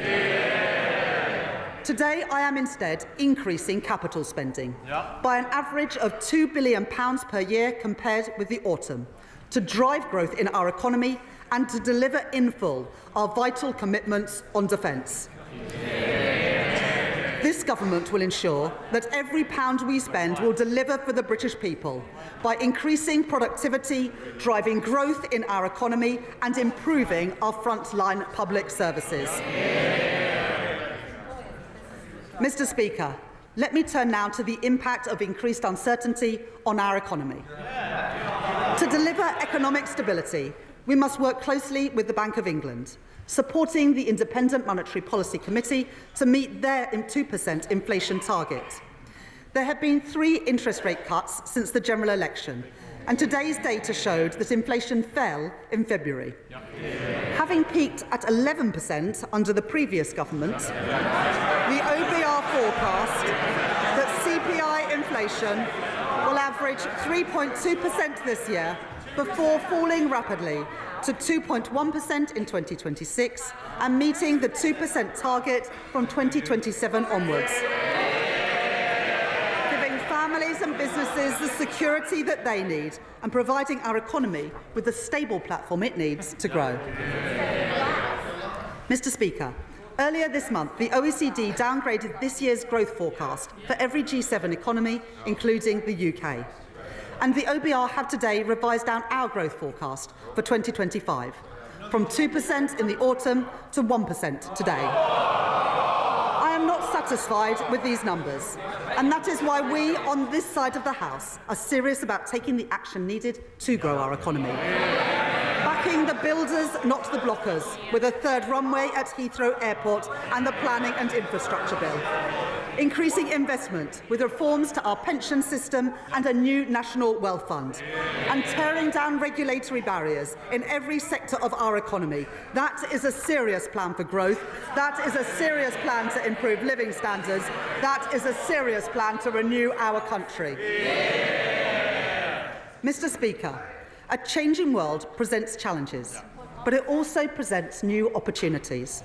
Today, I am instead increasing capital spending by an average of £2 billion per year compared with the autumn, to drive growth in our economy and to deliver in full our vital commitments on defence. This government will ensure that every pound we spend will deliver for the British people by increasing productivity, driving growth in our economy and improving our frontline public services. Mr. Speaker, let me turn now to the impact of increased uncertainty on our economy. To deliver economic stability, we must work closely with the Bank of England, supporting the Independent Monetary Policy Committee to meet their 2% inflation target. There have been 3 interest rate cuts since the general election, and today's data showed that inflation fell in February. Having peaked at 11% under the previous government, the OBR forecast that CPI inflation will average 3.2% this year before falling rapidly to 2.1% in 2026 and meeting the 2% target from 2027 onwards, giving families and businesses the security that they need and providing our economy with the stable platform it needs to grow. Mr. Speaker, earlier this month, the OECD downgraded this year's growth forecast for every G7 economy, including the UK. And the OBR have today revised down our growth forecast for 2025, from 2% in the autumn to 1% today. I am not satisfied with these numbers, and that is why we on this side of the House are serious about taking the action needed to grow our economy. Backing the builders, not the blockers, with a 3rd runway at Heathrow Airport and the Planning and Infrastructure Bill. Increasing investment with reforms to our pension system and a new National Wealth Fund. And tearing down regulatory barriers in every sector of our economy. That is a serious plan for growth. That is a serious plan to improve living standards. That is a serious plan to renew our country. Mr. Speaker, a changing world presents challenges, but it also presents new opportunities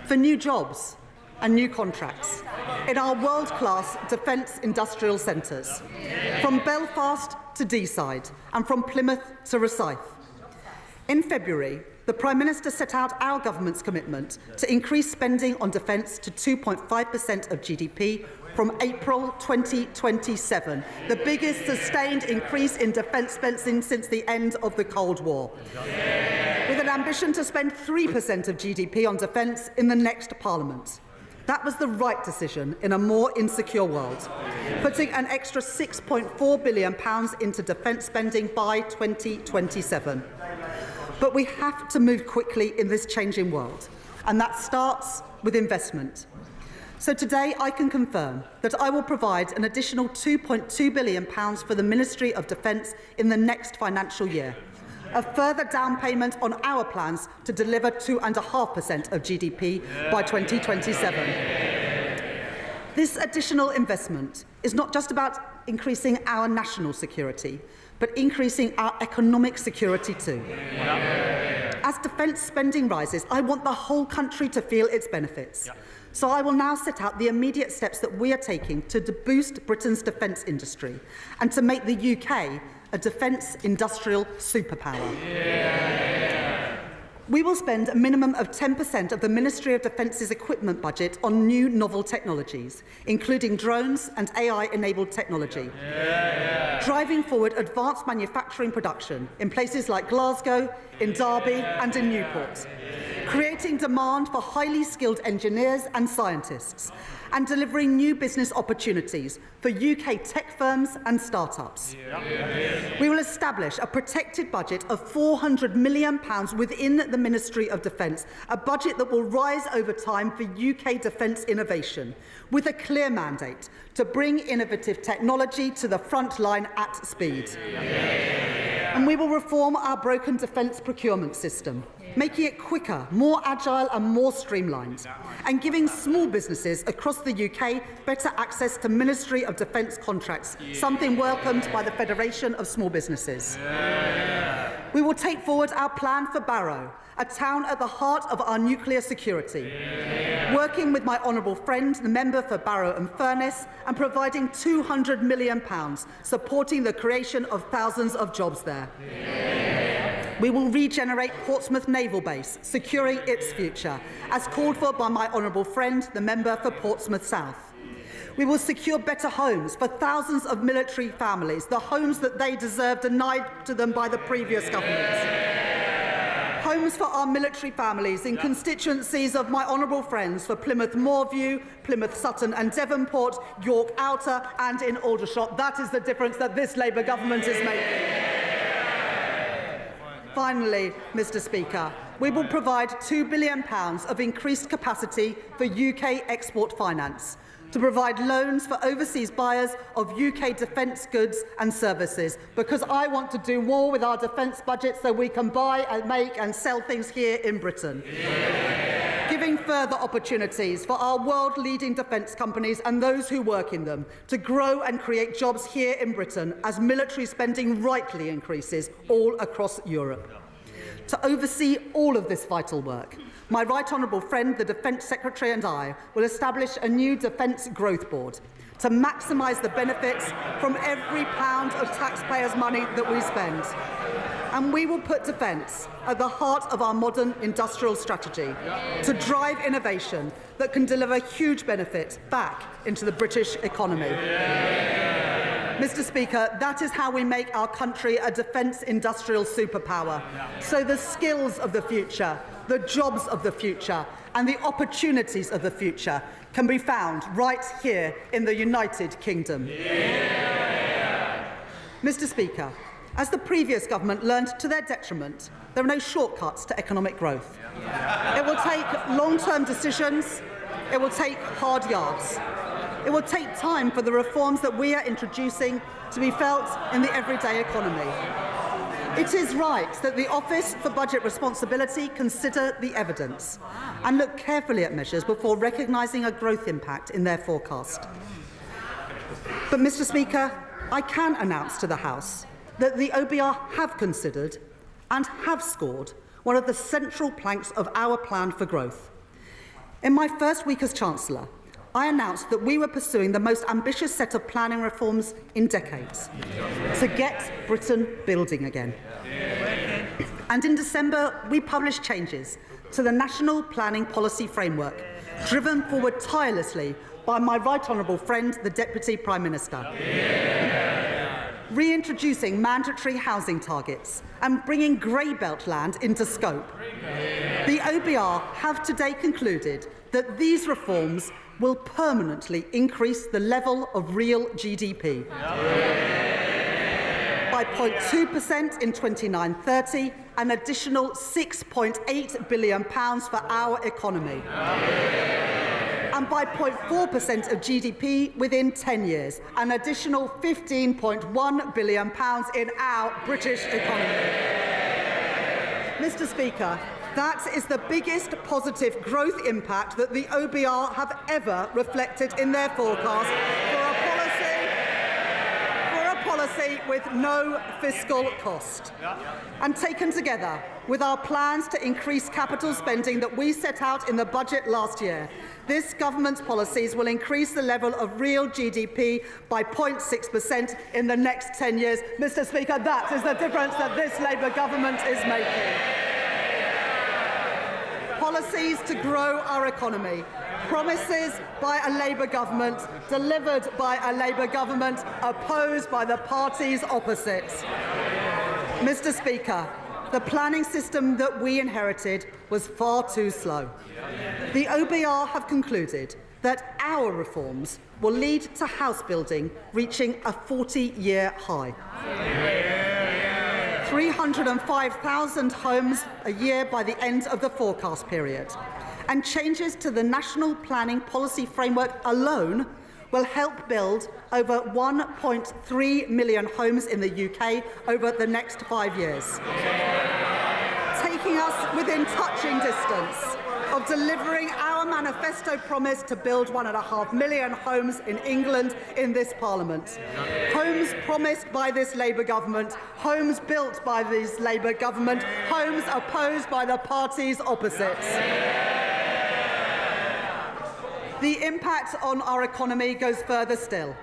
for new jobs and new contracts in our world-class defence industrial centres, from Belfast to Deeside and from Plymouth to Rosyth. In February, the Prime Minister set out our government's commitment to increase spending on defence to 2.5% of GDP from April 2027, the biggest sustained increase in defence spending since the end of the Cold War, with an ambition to spend 3% of GDP on defence in the next Parliament. That was the right decision in a more insecure world, putting an extra £6.4 billion into defence spending by 2027. But we have to move quickly in this changing world, and that starts with investment. So today I can confirm that I will provide an additional £2.2 billion for the Ministry of Defence in the next financial year, a further down payment on our plans to deliver 2.5% of GDP by 2027. This additional investment is not just about increasing our national security, but increasing our economic security too. As defence spending rises, I want the whole country to feel its benefits. So I will now set out the immediate steps that we are taking to boost Britain's defence industry and to make the UK a defence industrial superpower. We will spend a minimum of 10% of the Ministry of Defence's equipment budget on new novel technologies, including drones and AI-enabled technology, driving forward advanced manufacturing production in places like Glasgow, in Derby and in Newport, creating demand for highly skilled engineers and scientists, and delivering new business opportunities for UK tech firms and startups. We will establish a protected budget of £400 million within the Ministry of Defence, a budget that will rise over time for UK defence innovation, with a clear mandate to bring innovative technology to the front line at speed. And we will reform our broken defence procurement system, making it quicker, more agile and more streamlined, and giving small businesses across the UK better access to Ministry of Defence contracts, something welcomed by the Federation of Small Businesses. We will take forward our plan for Barrow, a town at the heart of our nuclear security, working with my honourable friend, the member for Barrow and Furness, and providing £200 million, supporting the creation of thousands of jobs there. We will regenerate Portsmouth Naval Base, securing its future, as called for by my honourable friend, the member for Portsmouth South. We will secure better homes for thousands of military families, the homes that they deserve denied to them by the previous government. Homes for our military families in constituencies of my honourable friends for Plymouth Moorview, Plymouth Sutton and Devonport, York Outer and in Aldershot. That is the difference that this Labour government is making. Finally, Mr Speaker, we will provide £2 billion of increased capacity for UK export finance, to provide loans for overseas buyers of UK defence goods and services, because I want to do more with our defence budget so we can buy and make and sell things here in Britain. Giving further opportunities for our world-leading defence companies and those who work in them to grow and create jobs here in Britain as military spending rightly increases all across Europe. To oversee all of this vital work, my right honourable friend, the Defence Secretary, and I will establish a new Defence Growth Board to maximise the benefits from every pound of taxpayers' money that we spend. And we will put defence at the heart of our modern industrial strategy to drive innovation that can deliver huge benefits back into the British economy. Mr Speaker, that is how we make our country a defence industrial superpower. So the skills of the future, the jobs of the future and the opportunities of the future can be found right here in the United Kingdom. Mr Speaker, as the previous government learned to their detriment, there are no shortcuts to economic growth. It will take long-term decisions. It will take hard yards. It will take time for the reforms that we are introducing to be felt in the everyday economy. It is right that the Office for Budget Responsibility consider the evidence and look carefully at measures before recognising a growth impact in their forecast. But, Mr Speaker, I can announce to the House that the OBR have considered and have scored one of the central planks of our plan for growth. In my first week as Chancellor, I announced that we were pursuing the most ambitious set of planning reforms in decades to get Britain building again. And in December, we published changes to the National Planning Policy Framework, driven forward tirelessly by my right honourable friend, the Deputy Prime Minister. Reintroducing mandatory housing targets and bringing grey belt land into scope. The OBR have today concluded that these reforms will permanently increase the level of real GDP by 0.2% in 29-30, an additional £6.8 billion for our economy, and by 0.4% of GDP within 10 years, an additional £15.1 billion in our British economy. Mr Speaker, that is the biggest positive growth impact that the OBR have ever reflected in their forecast for a policy with no fiscal cost. And taken together with our plans to increase capital spending that we set out in the budget last year, this government's policies will increase the level of real GDP by 0.6% in the next 10 years. Mr Speaker, that is the difference that this Labour government is making. Policies to grow our economy, promises by a Labour government, delivered by a Labour government, opposed by the parties opposite. Mr Speaker, the planning system that we inherited was far too slow. The OBR have concluded that our reforms will lead to house building reaching a 40-year high. 305,000 homes a year by the end of the forecast period. And changes to the National Planning Policy Framework alone will help build over 1.3 million homes in the UK over the next 5 years, taking us within touching distance of delivering our manifesto promise to build 1.5 million homes in England in this Parliament. Homes promised by this Labour government, homes built by this Labour government, homes opposed by the parties opposite. The impact on our economy goes further still.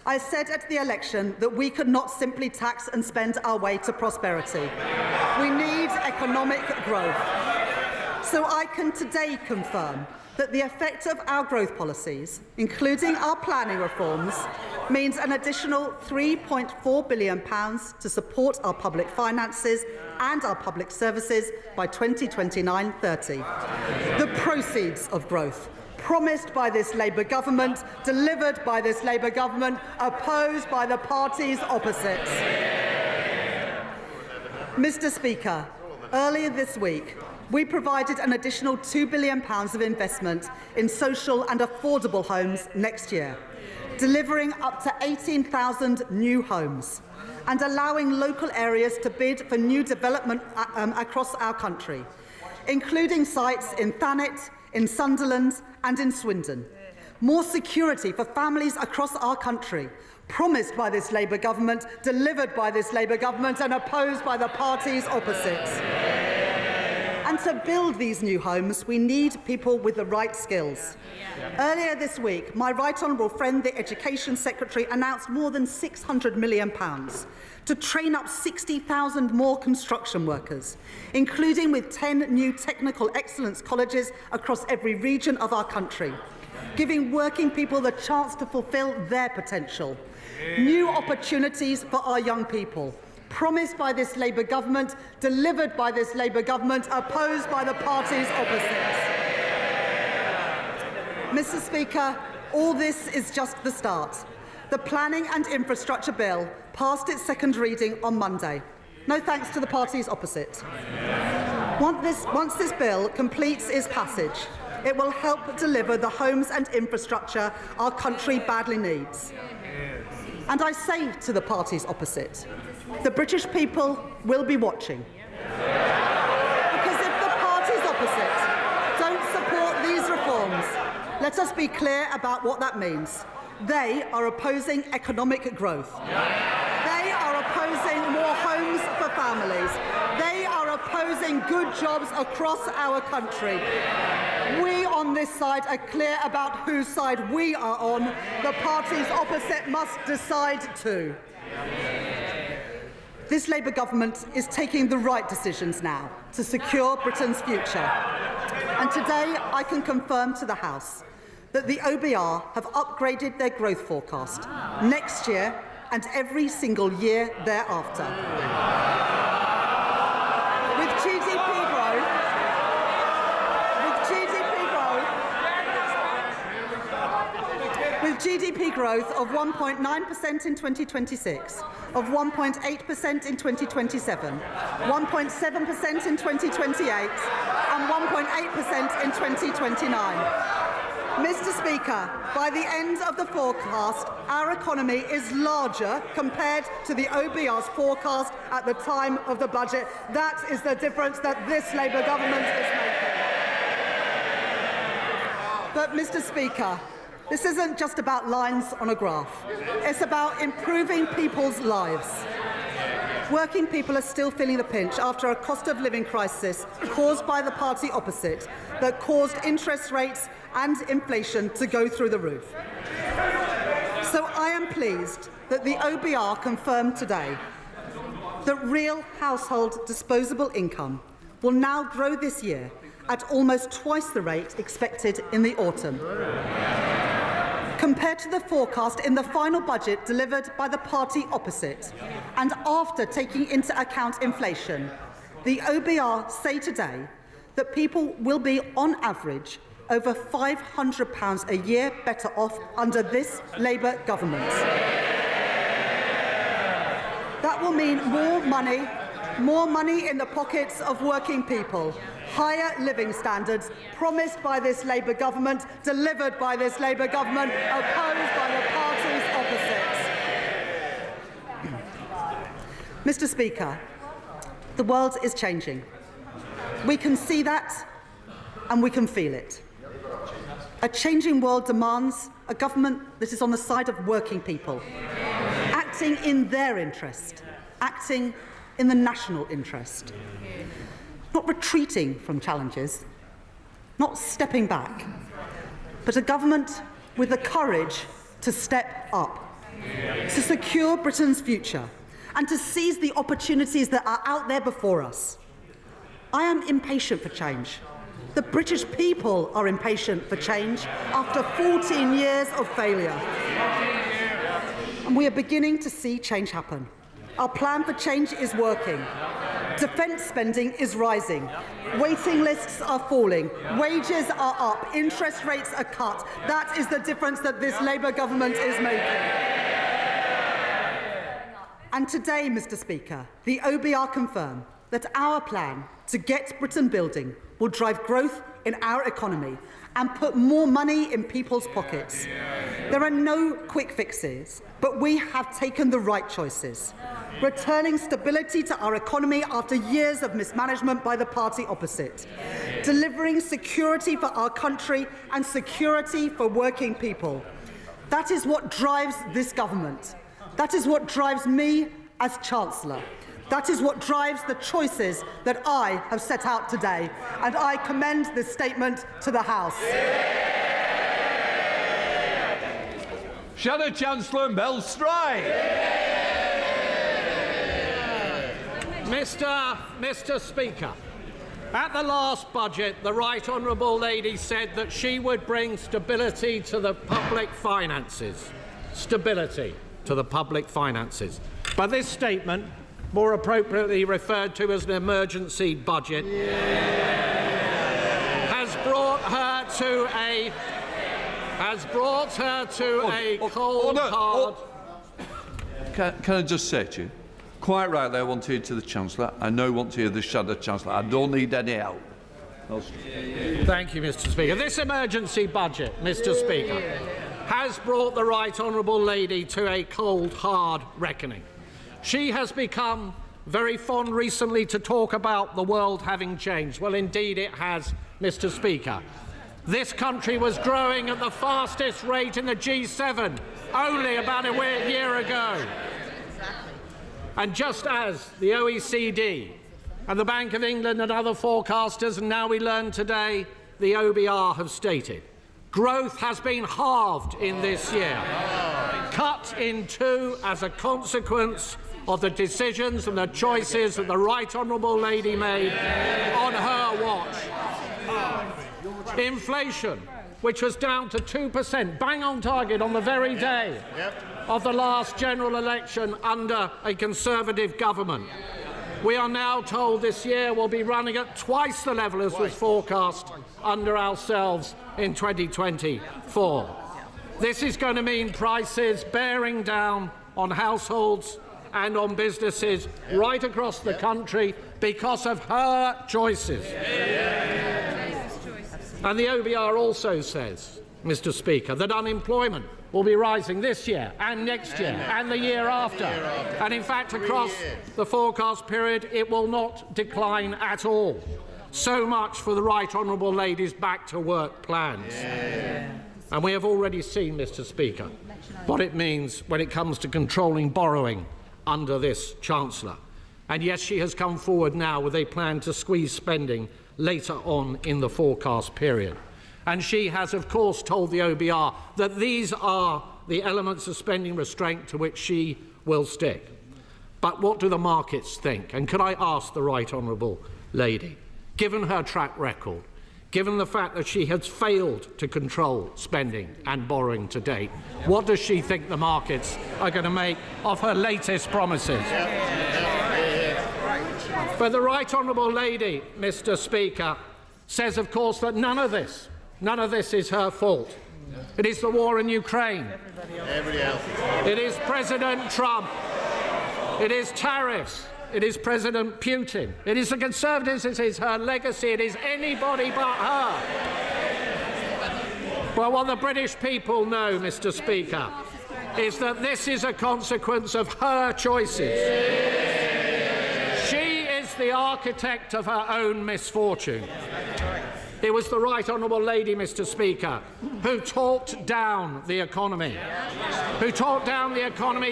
I said at the election that we could not simply tax and spend our way to prosperity. We need economic growth. So I can today confirm that the effect of our growth policies, including our planning reforms, means an additional £3.4 billion to support our public finances and our public services by 2029-30. The proceeds of growth promised by this Labour government, delivered by this Labour government, opposed by the parties opposite. Mr. Speaker, earlier this week, we provided an additional £2 billion of investment in social and affordable homes next year, delivering up to 18,000 new homes and allowing local areas to bid for new development across our country, including sites in Thanet, in Sunderland and in Swindon. More security for families across our country, promised by this Labour government, delivered by this Labour government and opposed by the parties opposite. And to build these new homes, we need people with the right skills. Earlier this week, my right honourable friend, the Education Secretary, announced more than £600 million to train up 60,000 more construction workers, including with 10 new technical excellence colleges across every region of our country, giving working people the chance to fulfil their potential. New opportunities for our young people, promised by this Labour government, delivered by this Labour government, opposed by the parties opposite. Mr. Speaker, all this is just the start. The Planning and Infrastructure Bill passed its second reading on Monday. No thanks to the parties opposite. Once this bill completes its passage, it will help deliver the homes and infrastructure our country badly needs. And I say to the parties opposite, the British people will be watching. Because if the parties opposite don't support these reforms, let us be clear about what that means. They are opposing economic growth. They are opposing more homes for families. They are opposing good jobs across our country. We on this side are clear about whose side we are on. The parties opposite must decide too. This Labour government is taking the right decisions now to secure Britain's future. And today I can confirm to the House that the OBR have upgraded their growth forecast next year and every single year thereafter. With GDP growth of 1.9% in 2026, of 1.8% in 2027, 1.7% in 2028 and 1.8% in 2029. Mr. Speaker, by the end of the forecast, our economy is larger compared to the OBR's forecast at the time of the budget. That is the difference that this Labour government is making. But, Mr. Speaker, this isn't just about lines on a graph. It's about improving people's lives. Working people are still feeling the pinch after a cost of living crisis caused by the party opposite that caused interest rates and inflation to go through the roof. So I am pleased that the OBR confirmed today that real household disposable income will now grow this year at almost twice the rate expected in the autumn. Compared to the forecast in the final budget delivered by the party opposite, and after taking into account inflation, the OBR say today that people will be, on average, over £500 a year better off under this Labour government. That will mean more money in the pockets of working people, higher living standards promised by this Labour government, delivered by this Labour government, opposed by the parties opposite. Mr. Speaker, the world is changing. We can see that and we can feel it. A changing world demands a government that is on the side of working people, acting in their interest, acting in the national interest, not retreating from challenges, not stepping back, but a government with the courage to step up. to secure Britain's future, and to seize the opportunities that are out there before us. I am impatient for change. The British people are impatient for change after 14 years of failure. And we are beginning to see change happen. Our plan for change is working. Defence spending is rising. Waiting lists are falling. Wages are up. Interest rates are cut. That is the difference that this Labour government is making. And today, Mr. Speaker, the OBR confirm that our plan to get Britain building will drive growth in our economy and put more money in people's pockets. There are no quick fixes, but we have taken the right choices, returning stability to our economy after years of mismanagement by the party opposite, delivering security for our country and security for working people. That is what drives this government. That is what drives me as Chancellor. That is what drives the choices that I have set out today, and I commend this statement to the House. Shadow Chancellor Mel Stride. Mr. Speaker, at the last budget, the Right Honourable Lady said that she would bring stability to the public finances. Stability to the public finances. But this statement, more appropriately referred to as an emergency budget, has brought her to a cold, hard... Can I just say to you, quite rightly I want to hear to the Chancellor. I know I want to hear the Shadow Chancellor. I don't need any help. Thank you, Mr. Speaker. This emergency budget, Mr. Speaker, has brought the Right Honourable Lady to a cold, hard reckoning. She has become very fond recently to talk about the world having changed. Well, indeed it has, Mr. Speaker. This country was growing at the fastest rate in the G7 only about a year ago. And just as the OECD and the Bank of England and other forecasters, and now we learn today, the OBR have stated, growth has been halved in this year, cut in two as a consequence of the decisions and the choices that the Right Honourable Lady made on her watch. Inflation, which was down to 2%, bang on target on the very day of the last general election under a Conservative government. We are now told this year will be running at twice the level as was forecast under ourselves in 2024. This is going to mean prices bearing down on households and on businesses right across the country because of her choices. And the OBR also says, Mr. Speaker, that unemployment will be rising this year and next year and the year after. And in fact, across the forecast period, it will not decline at all. So much for the Right Honourable Lady's back-to-work plans. And we have already seen, Mr. Speaker, what it means when it comes to controlling borrowing under this Chancellor. And yes, she has come forward now with a plan to squeeze spending later on in the forecast period. And she has, of course, told the OBR that these are the elements of spending restraint to which she will stick. But what do the markets think? And could I ask the Right Honourable Lady, given her track record, given the fact that she has failed to control spending and borrowing to date, what does she think the markets are going to make of her latest promises? But the Right Honourable Lady, Mr. Speaker, says, of course, that none of this is her fault. It is the war in Ukraine. It is President Trump. It is tariffs. It is President Putin. It is the Conservatives. It is her legacy. It is anybody but her. Well, what the British people know, Mr. Speaker, is that this is a consequence of her choices. She is the architect of her own misfortune. It was the Right Honourable Lady, Mr. Speaker, who talked down the economy,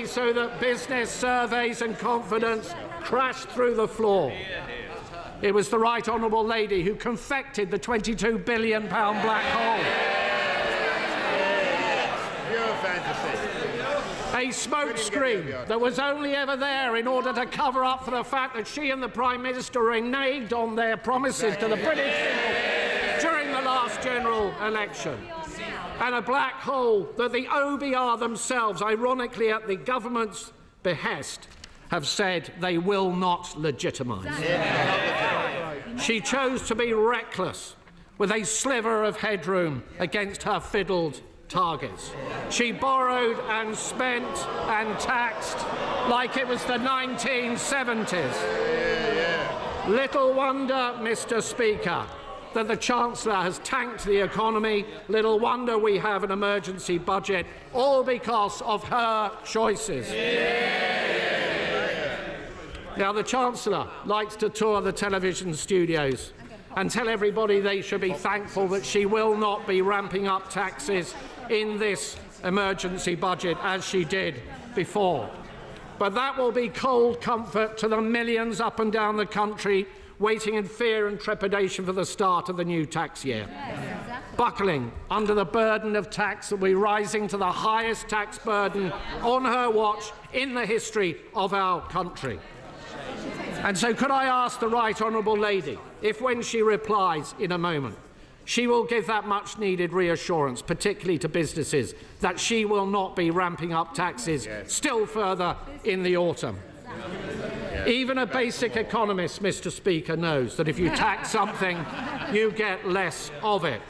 so that business surveys and confidence crashed through the floor. It was the Right Honourable Lady who confected the £22 billion black hole. A smokescreen that was only ever there in order to cover up for the fact that she and the Prime Minister reneged on their promises to the British people during the last general election. And a black hole that the OBR themselves, ironically at the government's behest, have said they will not legitimise. She chose to be reckless with a sliver of headroom against her fiddled targets. She borrowed and spent and taxed like it was the 1970s. Little wonder, Mr. Speaker, that the Chancellor has tanked the economy. Little wonder we have an emergency budget, all because of her choices. Now, the Chancellor likes to tour the television studios and tell everybody they should be thankful that she will not be ramping up taxes in this emergency budget as she did before. But that will be cold comfort to the millions up and down the country waiting in fear and trepidation for the start of the new tax year. Buckling under the burden of tax that will be rising to the highest tax burden on her watch in the history of our country. And so could I ask the Right Honourable Lady if, when she replies in a moment, she will give that much-needed reassurance, particularly to businesses, that she will not be ramping up taxes still further in the autumn. Even a basic economist, Mr. Speaker, knows that if you tax something, you get less of it.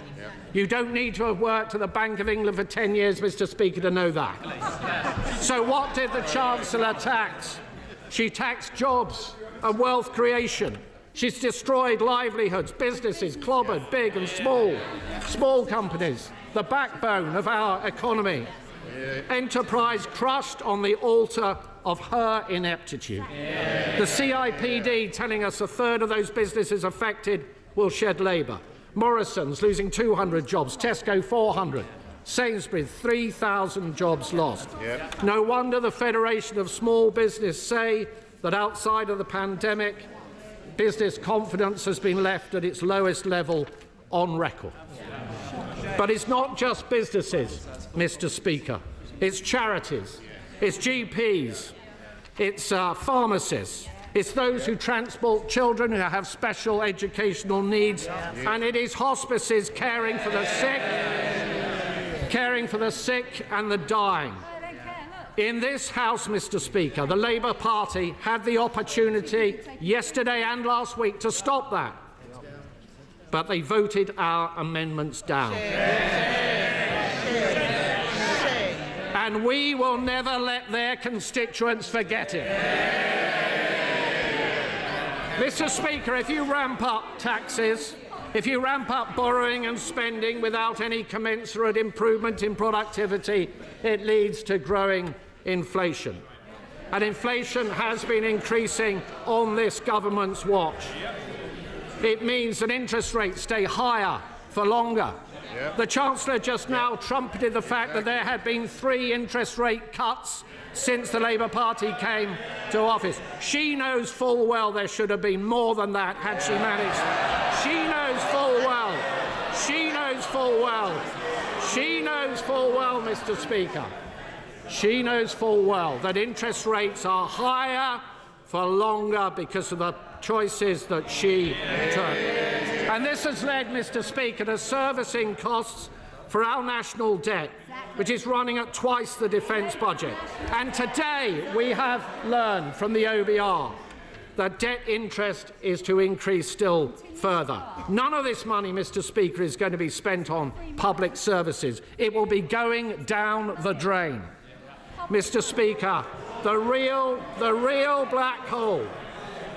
You don't need to have worked at the Bank of England for 10 years, Mr. Speaker, to know that. So what did the Chancellor tax? She taxed jobs and wealth creation. She's destroyed livelihoods, businesses clobbered, big and small companies, the backbone of our economy. Enterprise crushed on the altar of her ineptitude. The CIPD telling us a third of those businesses affected will shed labour. Morrison's losing 200 jobs, Tesco 400, Sainsbury's 3,000 jobs lost. No wonder the Federation of Small Business say that outside of the pandemic, business confidence has been left at its lowest level on record. But it's not just businesses, Mr. Speaker. It's charities, it's GPs, it's pharmacists, it's those who transport children who have special educational needs, and it is hospices caring for the sick and the dying. In this House, Mr. Speaker, the Labour Party had the opportunity yesterday and last week to stop that, but they voted our amendments down. And we will never let their constituents forget it. Mr. Speaker, if you ramp up taxes, if you ramp up borrowing and spending without any commensurate improvement in productivity, it leads to growing inflation. And inflation has been increasing on this government's watch. It means that interest rates stay higher for longer. The Chancellor just now trumpeted the fact that there had been 3 interest rate cuts since the Labour Party came to office. She knows full well there should have been more than that had she managed. She knows full well. She knows full well. She knows full well, Mr. Speaker. She knows full well that interest rates are higher for longer because of the choices that she took. And this has led, Mr. Speaker, to servicing costs for our national debt, which is running at twice the defence budget. And today we have learned from the OBR that debt interest is to increase still further. None of this money, Mr. Speaker, is going to be spent on public services. It will be going down the drain. Mr. Speaker, the real black hole,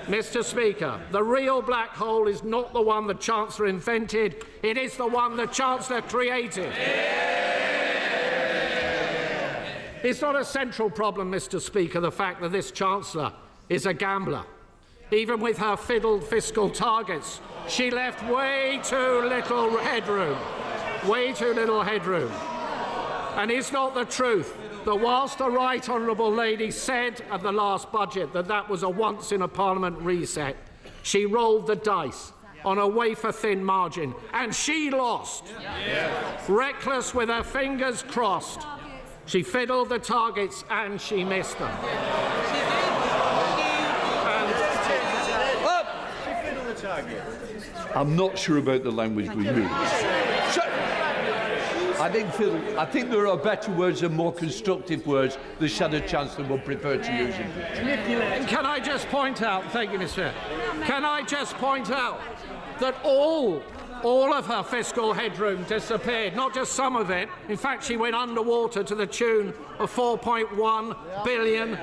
Mr. Speaker, the real black hole is not the one the Chancellor invented, it is the one the Chancellor created. It's not a central problem, Mr. Speaker, the fact that this Chancellor is a gambler. Even with her fiddled fiscal targets, she left way too little headroom. Way too little headroom. And it's not the truth that whilst the Right Honourable Lady said at the last budget that that was a once-in-a-Parliament reset, she rolled the dice on a wafer-thin margin, and she lost. Reckless with her fingers crossed, She fiddled the targets and she missed them. I'm not sure about the language we use. I think there are better words and more constructive words the Shadow Chancellor would prefer to use. Can I just point out, thank you, Mr. Can I just point out that all of her fiscal headroom disappeared, not just some of it. In fact, she went underwater to the tune of £4.1 billion.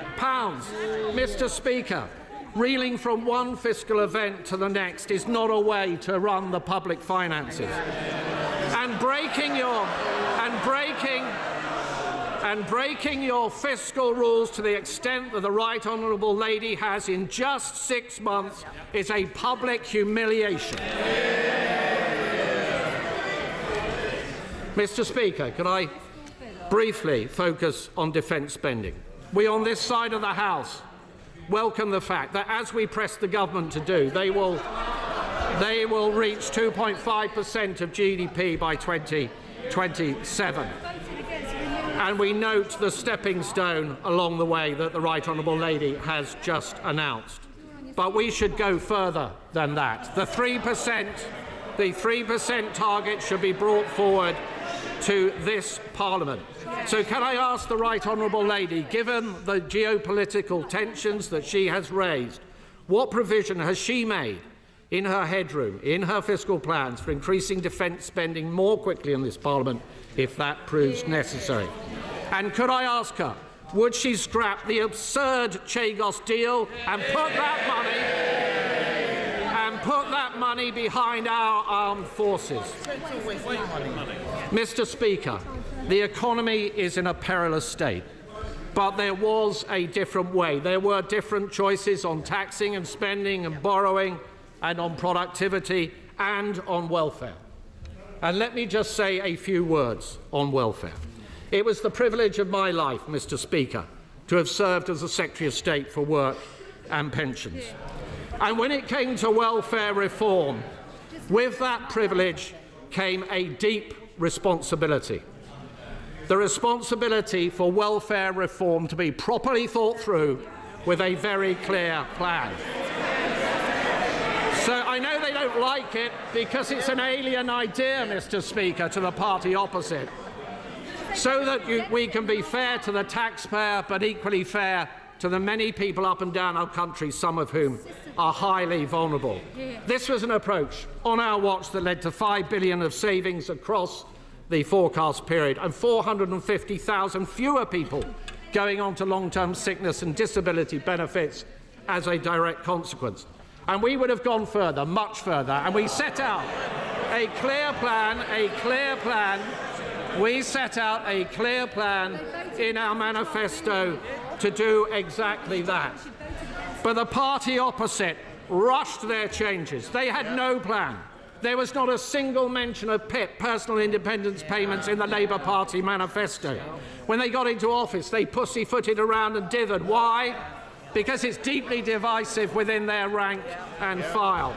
Mr. Speaker, reeling from one fiscal event to the next is not a way to run the public finances. And breaking your fiscal rules to the extent that the Right Honourable Lady has in just 6 months is a public humiliation. Mr. Speaker, can I briefly focus on defence spending? We on this side of the House welcome the fact that, as we press the government to do, they will reach 2.5% of GDP by 2027. And we note the stepping stone along the way that the Right Honourable Lady has just announced. But we should go further than that. The 3% target should be brought forward to this Parliament. So can I ask the Right Honourable Lady, given the geopolitical tensions that she has raised, what provision has she made in her headroom, in her fiscal plans, for increasing defence spending more quickly in this Parliament if that proves necessary? And could I ask her, would she scrap the absurd Chagos deal and put that money behind our armed forces? Mr. Speaker, the economy is in a perilous state, but there was a different way. There were different choices on taxing and spending and borrowing and on productivity and on welfare. And let me just say a few words on welfare. It was the privilege of my life, Mr. Speaker, to have served as the Secretary of State for Work and Pensions. And when it came to welfare reform, with that privilege came a deep responsibility. The responsibility for welfare reform to be properly thought through with a very clear plan. So I know they don't like it because it's an alien idea, Mr. Speaker, to the party opposite. So that we can be fair to the taxpayer, but equally fair to the many people up and down our country, some of whom are highly vulnerable. This was an approach on our watch that led to £5 billion of savings across the forecast period and 450,000 fewer people going on to long-term sickness and disability benefits as a direct consequence. And we would have gone further, much further, and we set out a clear plan. We set out a clear plan in our manifesto to do exactly that. But the party opposite rushed their changes. They had no plan. There was not a single mention of PIP, personal independence payments, in the Labour Party manifesto. When they got into office, they pussyfooted around and dithered. Why? Because it's deeply divisive within their rank and file.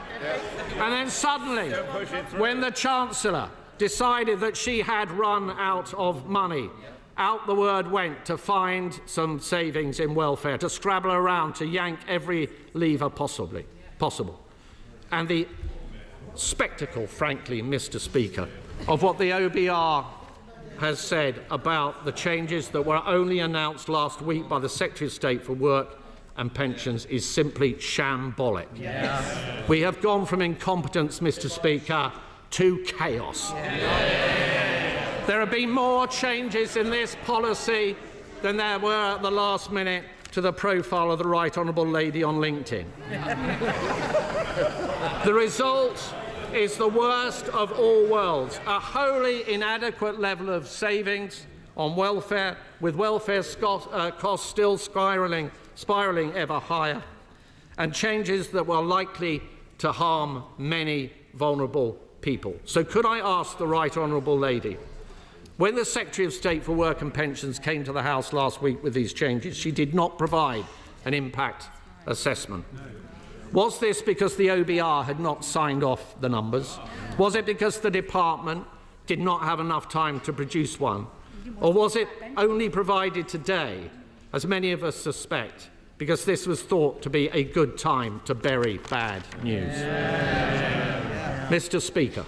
And then suddenly, when the Chancellor decided that she had run out of money, out the word went to find some savings in welfare, to scrabble around, to yank every lever possible. And the spectacle, frankly, Mr. Speaker, of what the OBR has said about the changes that were only announced last week by the Secretary of State for Work and Pensions is simply shambolic. Yes. We have gone from incompetence, Mr. Speaker, to chaos. There have been more changes in this policy than there were at the last minute to the profile of the Right Honourable Lady on LinkedIn. The result is the worst of all worlds, a wholly inadequate level of savings on welfare, with welfare costs still spiralling ever higher, and changes that were likely to harm many vulnerable people. So could I ask the Right Honourable Lady, when the Secretary of State for Work and Pensions came to the House last week with these changes, she did not provide an impact assessment. Was this because the OBR had not signed off the numbers? Was it because the department did not have enough time to produce one? Or was it only provided today, as many of us suspect, because this was thought to be a good time to bury bad news? Mr. Speaker,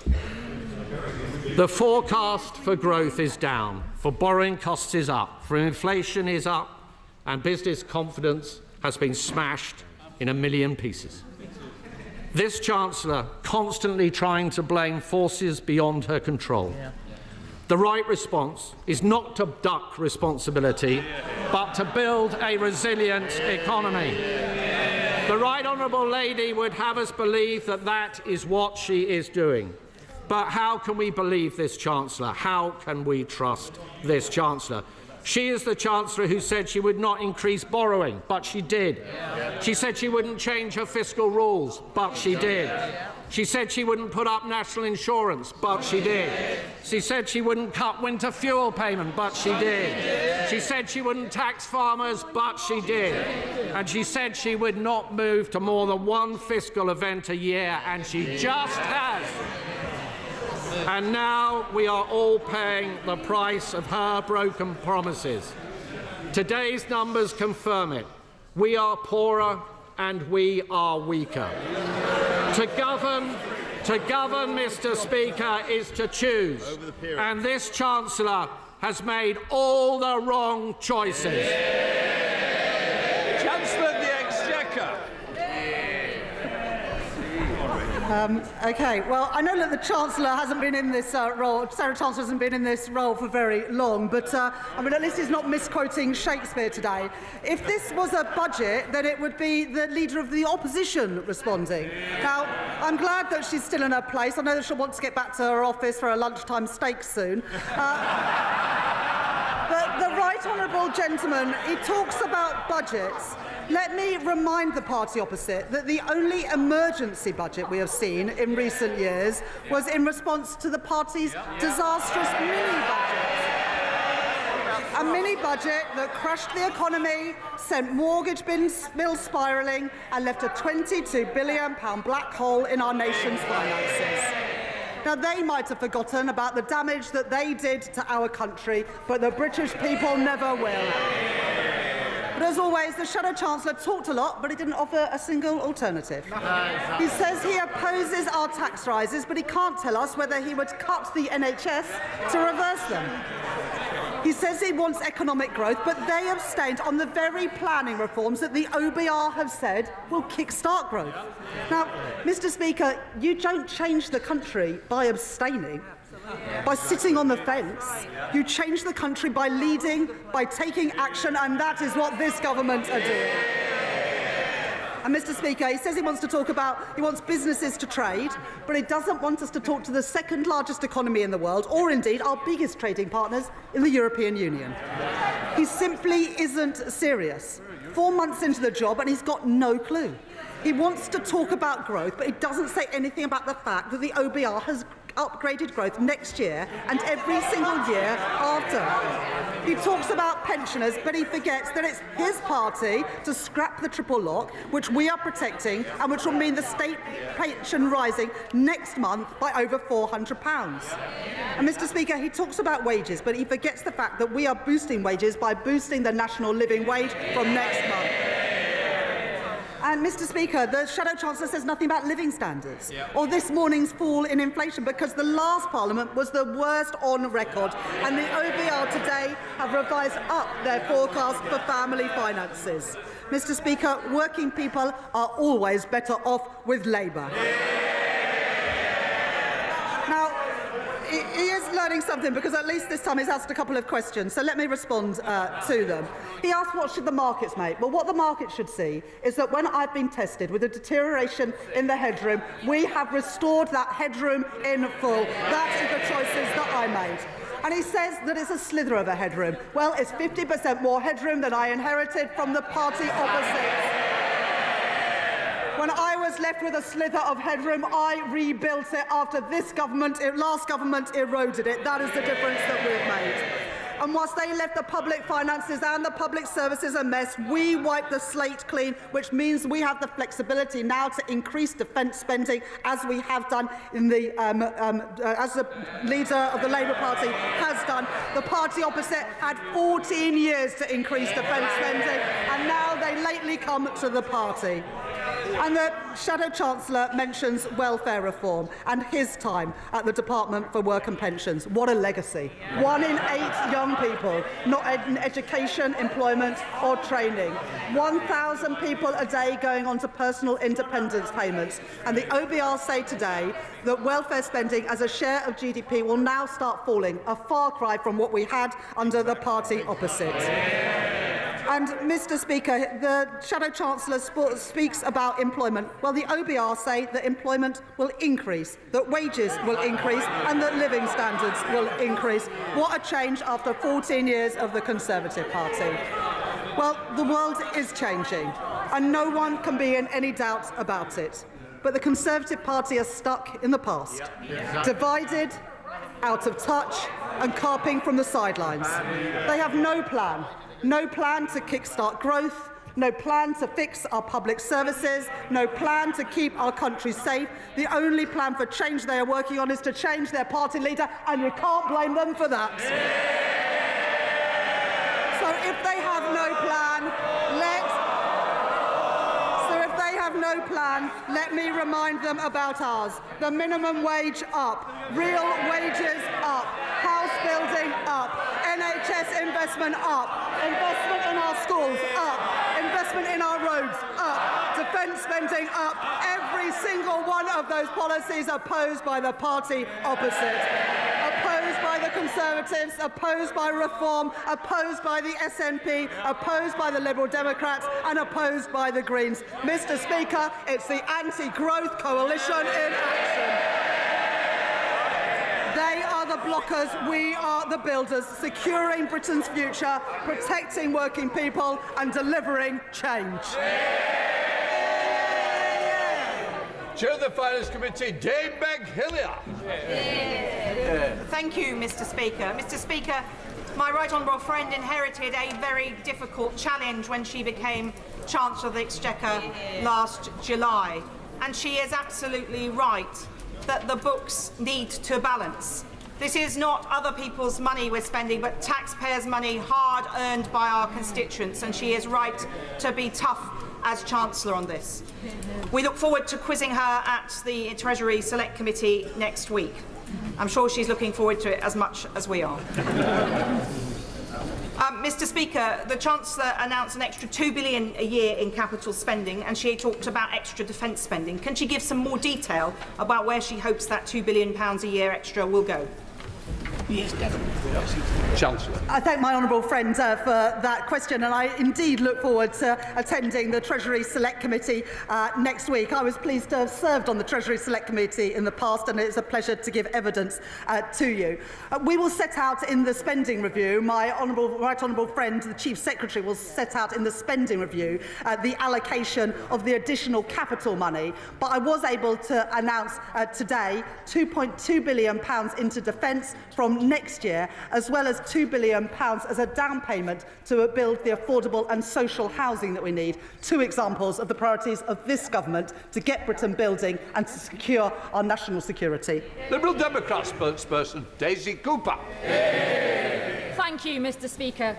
the forecast for growth is down, for borrowing costs is up, for inflation is up, and business confidence has been smashed in a million pieces. This Chancellor constantly trying to blame forces beyond her control. The right response is not to duck responsibility, but to build a resilient economy. The Right Honourable Lady would have us believe that that is what she is doing. But how can we believe this Chancellor? How can we trust this Chancellor? She is the Chancellor who said she would not increase borrowing, but she did. She said she wouldn't change her fiscal rules, but she did. She said she wouldn't put up national insurance, but she did. She said she wouldn't cut winter fuel payment, but she did. She said she wouldn't tax farmers, but she did. And she said she would not move to more than one fiscal event a year, and she just has. And now we are all paying the price of her broken promises. Today's numbers confirm it. We are poorer and we are weaker. To govern, Mr. Speaker, is to choose. And this Chancellor has made all the wrong choices. Chancellor of the Exchequer. OK, well, I know that the Chancellor hasn't been in this role, Sarah Chancellor hasn't been in this role for very long, but I mean, at least he's not misquoting Shakespeare today. If this was a budget, then it would be the Leader of the Opposition responding. Now, I'm glad that she's still in her place. I know that she'll want to get back to her office for a lunchtime steak soon. But the Right Honourable Gentleman, he talks about budgets. Let me remind the party opposite that the only emergency budget we have seen in recent years was in response to the party's disastrous mini-budget. A mini-budget that crushed the economy, sent mortgage bills spiralling and left a £22 billion black hole in our nation's finances. Now, they might have forgotten about the damage that they did to our country, but the British people never will. But as always, the Shadow Chancellor talked a lot, but he didn't offer a single alternative. He says he opposes our tax rises, but he can't tell us whether he would cut the NHS to reverse them. He says he wants economic growth, but they abstained on the very planning reforms that the OBR have said will kickstart growth. Now, Mr. Speaker, you don't change the country by abstaining, by sitting on the fence. You change the country by leading, by taking action, and that is what this government are doing. And Mr. Speaker, he says he wants businesses to trade, but he doesn't want us to talk to the second largest economy in the world, or indeed our biggest trading partners in the European Union. He simply isn't serious. 4 months into the job and he's got no clue. He wants to talk about growth, but he doesn't say anything about the fact that the OBR has upgraded growth next year and every single year after. He talks about pensioners, but he forgets that it's his party to scrap the triple lock, which we are protecting, and which will mean the state pension rising next month by over £400. And Mr. Speaker, he talks about wages, but he forgets the fact that we are boosting wages by boosting the national living wage from next month. And, Mr. Speaker, the Shadow Chancellor says nothing about living standards or this morning's fall in inflation, because the last Parliament was the worst on record, and the OBR today have revised up their forecast for family finances. Mr. Speaker, working people are always better off with Labour. Now, he is learning something, because at least this time he's asked a couple of questions, so let me respond to them. He asked what should the markets make. Well, what the market should see is that when I've been tested with a deterioration in the headroom, we have restored that headroom in full. That is the choices that I made. And he says that it's a slither of a headroom. Well, it's 50% more headroom than I inherited from the party opposite. When I was left with a slither of headroom, I rebuilt it after this government, last government, eroded it. That is the difference that we've made. And whilst they left the public finances and the public services a mess, we wiped the slate clean, which means we have the flexibility now to increase defence spending, as we have done in the, as the leader of the Labour Party has done. The party opposite had 14 years to increase defence spending, and now they lately come to the party. And the Shadow Chancellor mentions welfare reform and his time at the Department for Work and Pensions. What a legacy. 1 in 8 young people not in education, employment or training. 1,000 people a day going on to personal independence payments. And the OBR say today that welfare spending as a share of GDP will now start falling, a far cry from what we had under the party opposite. And, Mr Speaker, the Shadow Chancellor speaks about employment. Well, the OBR say that employment will increase, that wages will increase and that living standards will increase. What a change after 14 years of the Conservative Party. Well, the world is changing and no one can be in any doubt about it. But the Conservative Party are stuck in the past, divided, out of touch and carping from the sidelines. They have no plan. No plan to kickstart growth, no plan to fix our public services, no plan to keep our country safe. The only plan for change they are working on is to change their party leader, and you can't blame them for that. So if they have no plan, let me remind them about ours. The minimum wage up, real wages up, house building up, NHS investment up, investment in our schools up, investment in our roads up, defence spending up. Every single one of those policies opposed by the party opposite. Opposed by the Conservatives, opposed by Reform, opposed by the SNP, opposed by the Liberal Democrats and opposed by the Greens. Mr Speaker, it's the anti-growth coalition in action. They are the blockers, we are the builders, securing Britain's future, protecting working people and delivering change. Chair of the Finance Committee, Dame Meg Hillier. Thank you, Mr Speaker. Mr Speaker, my right honourable friend inherited a very difficult challenge when she became Chancellor of the Exchequer last July. And she is absolutely right that the books need to balance. This is not other people's money we're spending, but taxpayers' money hard earned by our constituents, and she is right to be tough as Chancellor on this. We look forward to quizzing her at the Treasury Select Committee next week. I'm sure she's looking forward to it as much as we are. Mr Speaker, the Chancellor announced an extra £2 billion a year in capital spending, and she talked about extra defence spending. Can she give some more detail about where she hopes that £2 billion a year extra will go? Yes, definitely. Chancellor. I thank my honourable friend for that question, and I indeed look forward to attending the Treasury Select Committee next week. I was pleased to have served on the Treasury Select Committee in the past, and it's a pleasure to give evidence to you. We will set out in the spending review, my right honourable friend, the Chief Secretary, will set out in the spending review the allocation of the additional capital money, but I was able to announce today £2.2 billion into defence from next year, as well as £2 billion as a down payment to build the affordable and social housing that we need. Two examples of the priorities of this government to get Britain building and to secure our national security. Liberal Democrat spokesperson, Daisy Cooper. Thank you, Mr Speaker.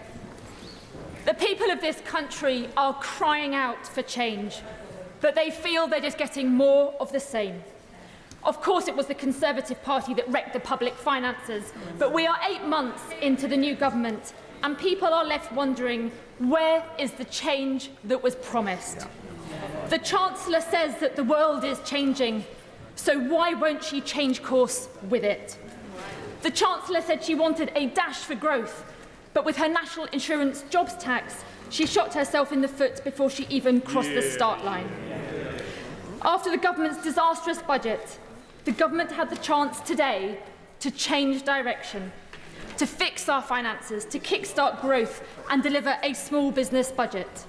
The people of this country are crying out for change, but they feel they're just getting more of the same. Of course, it was the Conservative Party that wrecked the public finances, but we are 8 months into the new government, and people are left wondering, where is the change that was promised? The Chancellor says that the world is changing, so why won't she change course with it? The Chancellor said she wanted a dash for growth, but with her national insurance jobs tax, she shot herself in the foot before she even crossed the start line. After the government's disastrous budget, the government had the chance today to change direction, to fix our finances, to kickstart growth and deliver a small business budget.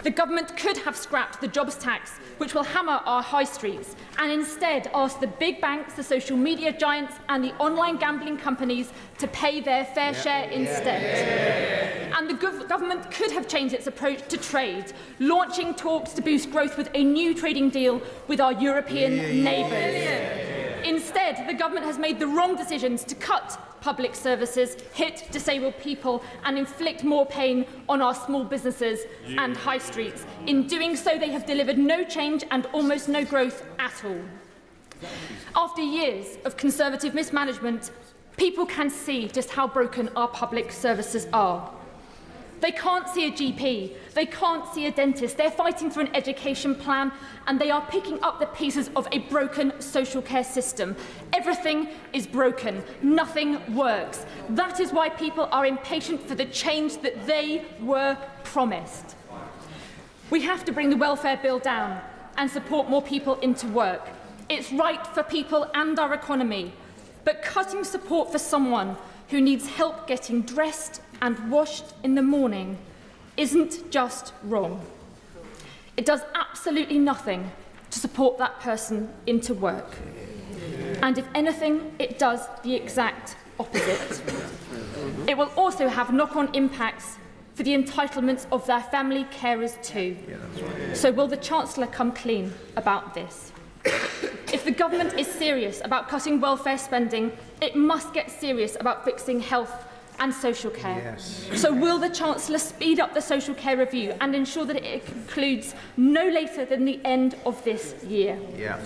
The government could have scrapped the jobs tax, which will hammer our high streets, and instead asked the big banks, the social media giants and the online gambling companies to pay their fair share instead. And the government could have changed its approach to trade, launching talks to boost growth with a new trading deal with our European neighbours. Instead, the government has made the wrong decisions to cut public services, hit disabled people and inflict more pain on our small businesses and high streets. In doing so, they have delivered no change and almost no growth at all. After years of Conservative mismanagement, people can see just how broken our public services are. They can't see a GP, they can't see a dentist, they're fighting for an education plan and they are picking up the pieces of a broken social care system. Everything is broken, nothing works. That is why people are impatient for the change that they were promised. We have to bring the welfare bill down and support more people into work. It's right for people and our economy, but cutting support for someone who needs help getting dressed and washed in the morning isn't just wrong. It does absolutely nothing to support that person into work. And if anything, it does the exact opposite. It will also have knock-on impacts for the entitlements of their family carers too. So will the Chancellor come clean about this? If the government is serious about cutting welfare spending, it must get serious about fixing health and social care. Yes. So will the Chancellor speed up the social care review and ensure that it concludes no later than the end of this year? Yeah.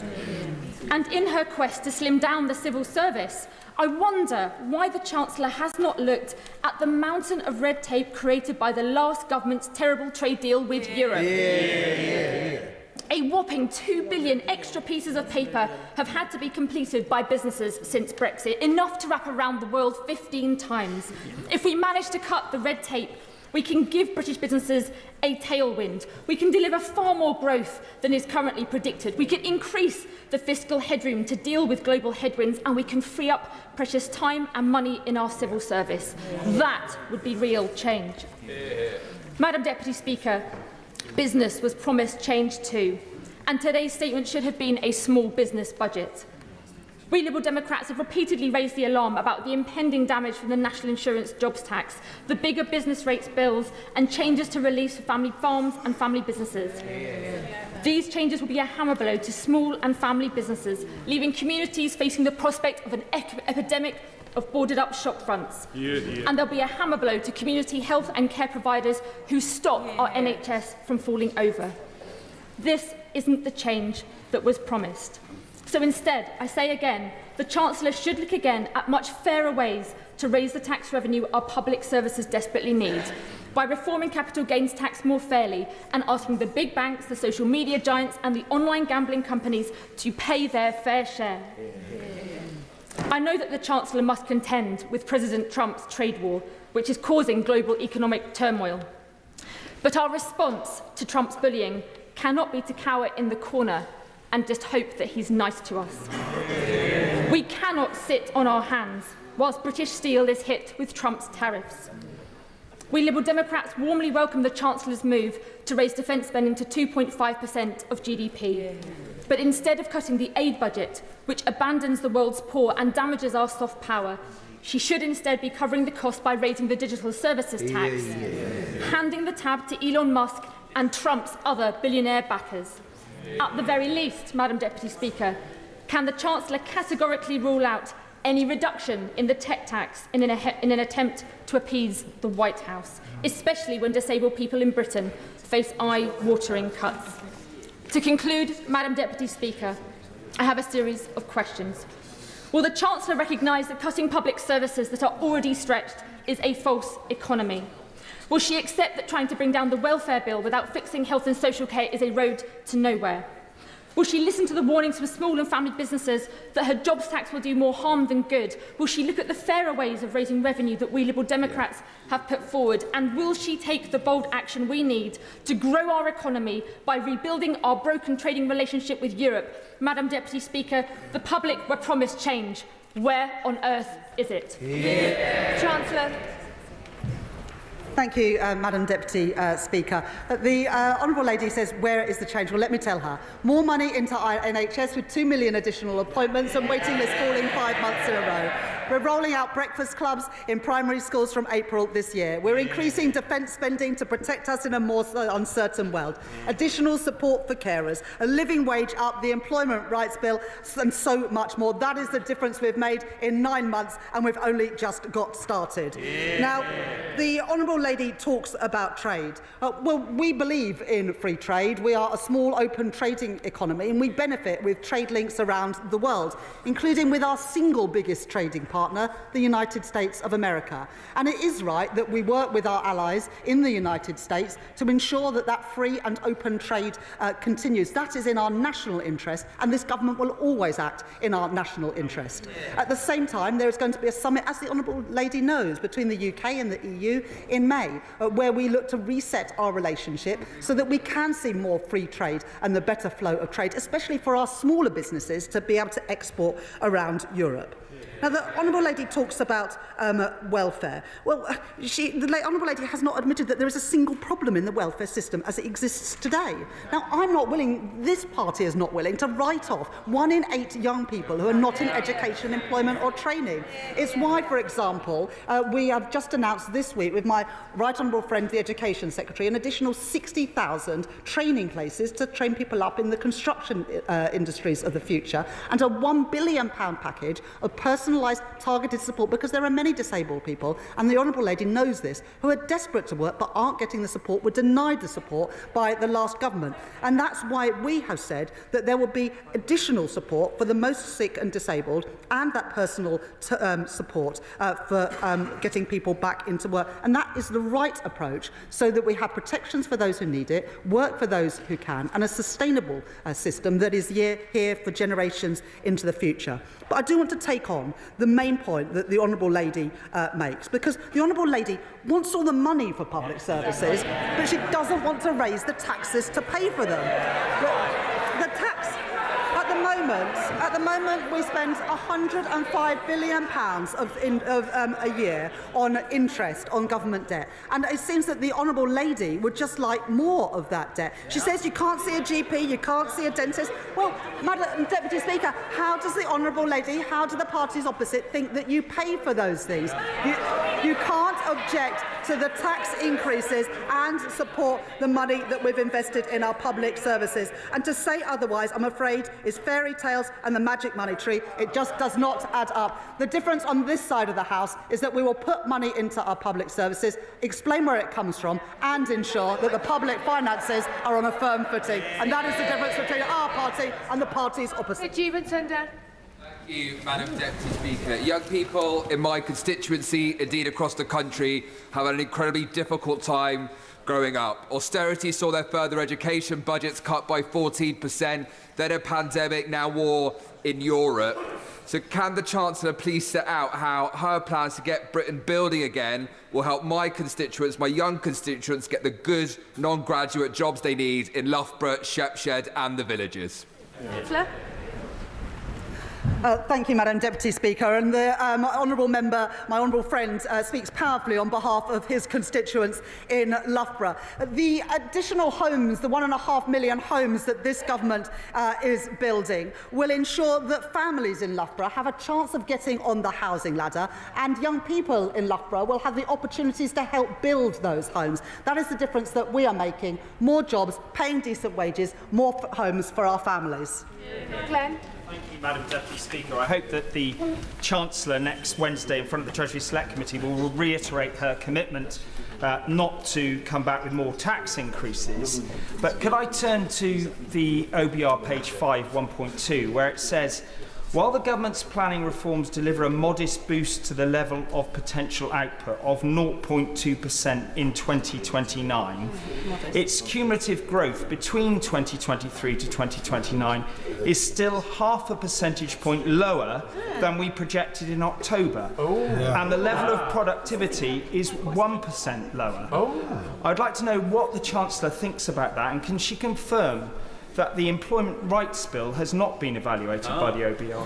And in her quest to slim down the civil service, I wonder why the Chancellor has not looked at the mountain of red tape created by the last government's terrible trade deal with Europe. A whopping 2 billion extra pieces of paper have had to be completed by businesses since Brexit, enough to wrap around the world 15 times. If we manage to cut the red tape, we can give British businesses a tailwind. We can deliver far more growth than is currently predicted. We can increase the fiscal headroom to deal with global headwinds, and we can free up precious time and money in our civil service. That would be real change. Madam Deputy Speaker, business was promised change too, and today's statement should have been a small business budget. We Liberal Democrats have repeatedly raised the alarm about the impending damage from the National Insurance jobs tax, the bigger business rates bills and changes to reliefs for family farms and family businesses. These changes will be a hammer blow to small and family businesses, leaving communities facing the prospect of an epidemic of boarded-up shop fronts. And there'll be a hammer blow to community health and care providers who stop our NHS from falling over. This isn't the change that was promised. So instead, I say again, the Chancellor should look again at much fairer ways to raise the tax revenue our public services desperately need, by reforming capital gains tax more fairly and asking the big banks, the social media giants and the online gambling companies to pay their fair share. I know that the Chancellor must contend with President Trump's trade war, which is causing global economic turmoil. But our response to Trump's bullying cannot be to cower in the corner and just hope that he's nice to us. We cannot sit on our hands whilst British steel is hit with Trump's tariffs. We Liberal Democrats warmly welcome the Chancellor's move to raise defence spending to 2.5% of GDP. But instead of cutting the aid budget, which abandons the world's poor and damages our soft power, she should instead be covering the cost by raising the digital services tax, handing the tab to Elon Musk and Trump's other billionaire backers. At the very least, Madam Deputy Speaker, can the Chancellor categorically rule out any reduction in the tech tax in an attempt to appease the White House, especially when disabled people in Britain face eye-watering cuts? To conclude, Madam Deputy Speaker, I have a series of questions. Will the Chancellor recognise that cutting public services that are already stretched is a false economy? Will she accept that trying to bring down the welfare bill without fixing health and social care is a road to nowhere? Will she listen to the warnings from small and family businesses that her jobs tax will do more harm than good? Will she look at the fairer ways of raising revenue that we Liberal Democrats have put forward? And will she take the bold action we need to grow our economy by rebuilding our broken trading relationship with Europe? Madam Deputy Speaker, the public were promised change. Where on earth is it? Chancellor. Thank you, Madam Deputy Speaker. The Honourable Lady says, where is the change? Well, let me tell her. More money into our NHS with 2 million additional appointments and waiting lists falling 5 months in a row. We're rolling out breakfast clubs in primary schools from April this year. We're increasing defence spending to protect us in a more uncertain world. Additional support for carers, a living wage up, the Employment Rights Bill, and so much more. That is the difference we've made in 9 months, and we've only just got started. Now, the Honourable Lady talks about trade. Well, we believe in free trade. We are a small, open trading economy, and we benefit with trade links around the world, including with our single biggest trading partner, the United States of America. And it is right that we work with our allies in the United States to ensure that that free and open trade continues. That is in our national interest, and this government will always act in our national interest. At the same time, there is going to be a summit, as the Honourable Lady knows, between the UK and the EU in May, where we look to reset our relationship so that we can see more free trade and the better flow of trade, especially for our smaller businesses to be able to export around Europe. Now, the Honourable Lady talks about welfare. Well, the Honourable Lady has not admitted that there is a single problem in the welfare system as it exists today. Now, I'm not willing, this party is not willing, to write off 1 in 8 young people who are not in education, employment or training. It's why, for example, we have just announced this week with my right honourable friend, the Education Secretary, an additional 60,000 training places to train people up in the construction industries of the future, and a £1 billion package of personalised targeted support, because there are many disabled people, and the Honourable Lady knows this, who are desperate to work but aren't getting the support, were denied the support by the last government. And that's why we have said that there will be additional support for the most sick and disabled, and that personal support for getting people back into work. And that is the right approach, so that we have protections for those who need it, work for those who can, and a sustainable system that is here for generations into the future. But I do want to take on the main point that the Honourable Lady makes, because the Honourable Lady wants all the money for public services, but she doesn't want to raise the taxes to pay for them. The tax, at the moment we spend £105 billion a year on interest on government debt, and it seems that the Honourable Lady would just like more of that debt. She says you can't see a GP, you can't see a dentist. Well, Madam Deputy Speaker, how does the Honourable Lady, how do the parties opposite think that you pay for those things? You can't object to the tax increases and support the money that we've invested in our public services. And to say otherwise, I'm afraid, is fairy tales and the magic money tree. It just does not add up. The difference on this side of the House is that we will put money into our public services, explain where it comes from, and ensure that the public finances are on a firm footing. And that is the difference between our party and the parties opposite. Thank you, Madam Deputy Speaker. Young people in my constituency, indeed across the country, have had an incredibly difficult time growing up. Austerity saw their further education budgets cut by 14%, then a pandemic, now war in Europe. So can the Chancellor please set out how her plans to get Britain building again will help my constituents, my young constituents, get the good non-graduate jobs they need in Loughborough, Shepshed and the villages? Thank you, Madam Deputy Speaker. And the honourable member, my honourable friend, speaks powerfully on behalf of his constituents in Loughborough. The additional homes, the 1.5 million homes that this government is building, will ensure that families in Loughborough have a chance of getting on the housing ladder, and young people in Loughborough will have the opportunities to help build those homes. That is the difference that we are making: more jobs, paying decent wages, more homes for our families. Glenn. Thank you, Madam Deputy Speaker. I hope that the Chancellor next Wednesday in front of the Treasury Select Committee will reiterate her commitment not to come back with more tax increases. But could I turn to the OBR page 5, 1.2, where it says, while the government's planning reforms deliver a modest boost to the level of potential output of 0.2% in 2029, its cumulative growth between 2023 to 2029 is still 0.5 percentage point lower than we projected in October. And the level of productivity is 1% lower. I'd like to know what the Chancellor thinks about that, and can she confirm that the Employment Rights Bill has not been evaluated by the OBR?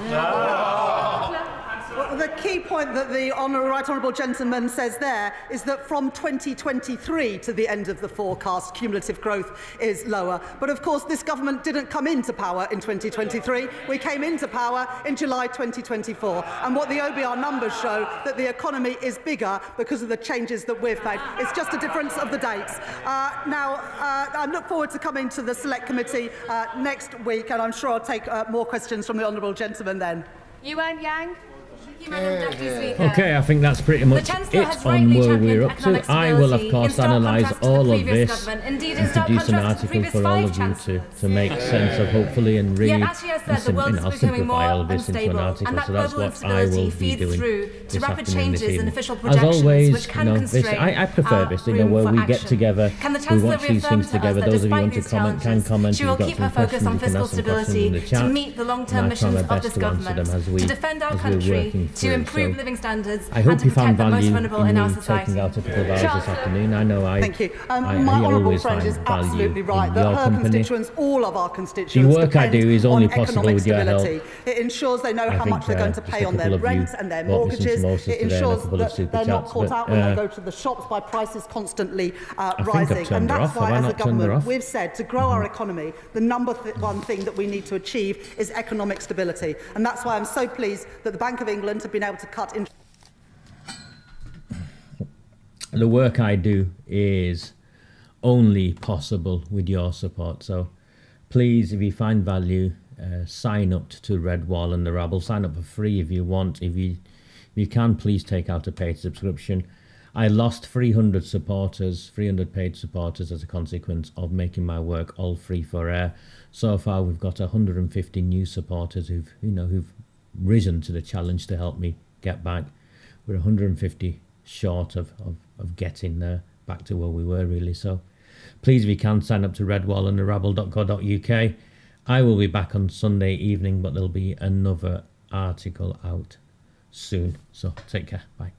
Well, the key point that the right honourable gentleman says there is that from 2023 to the end of the forecast, cumulative growth is lower. But of course, this government didn't come into power in 2023. We came into power in July 2024. And what the OBR numbers show, that the economy is bigger because of the changes that we've made. It's just a difference of the dates. I look forward to coming to the Select Committee next week, and I'm sure I'll take more questions from the honourable gentleman then. Yuan Yang. Okay, I think that's pretty much it on where we're up to. I will, of course, analyse all of this and produce an article for all of you to make sense of, hopefully, and read and simplify all of this into an article. So that's what I will be doing this afternoon, this evening. As always, I prefer this, where we get together, we watch these things together. Those of you who want to comment can comment. If you've got some questions, you can ask some questions in the chat, and I try my best to answer them as we're working to improve living standards I hope and to you found protect the most value vulnerable in in our me society. taking out a couple of hours this afternoon. I know Thank you. I My honourable always friend find is value absolutely right in that your her company. constituents, all of our constituents, The work I do is only possible economic with your help. stability. It ensures they know I how think, much they're going to just pay a on their couple of you rent and their bought me some mortgages. samosas It today and a ensures couple of that super they're not chats, caught but, out when they go to the shops by prices constantly I've rising. turned And her that's off. why, Have I as a not turned her government, off? we've said to grow our economy, the number one thing that we need to achieve is economic stability. And that's why I'm so pleased that the Bank of England have been able to cut interest. The work I do is only possible with your support. So please, if you find value, sign up to Red Wall and the Rabble. Sign up for free if you want. If you can, please take out a paid subscription. I lost 300 supporters, 300 paid supporters as a consequence of making my work all free for air. So far, we've got 150 new supporters who've risen to the challenge to help me get back. We're 150 short of getting there back to where we were, really. So please, if you can, sign up to Redwall and therabble.co.uk. I will be back on Sunday evening, but there'll be another article out soon. So take care. Bye.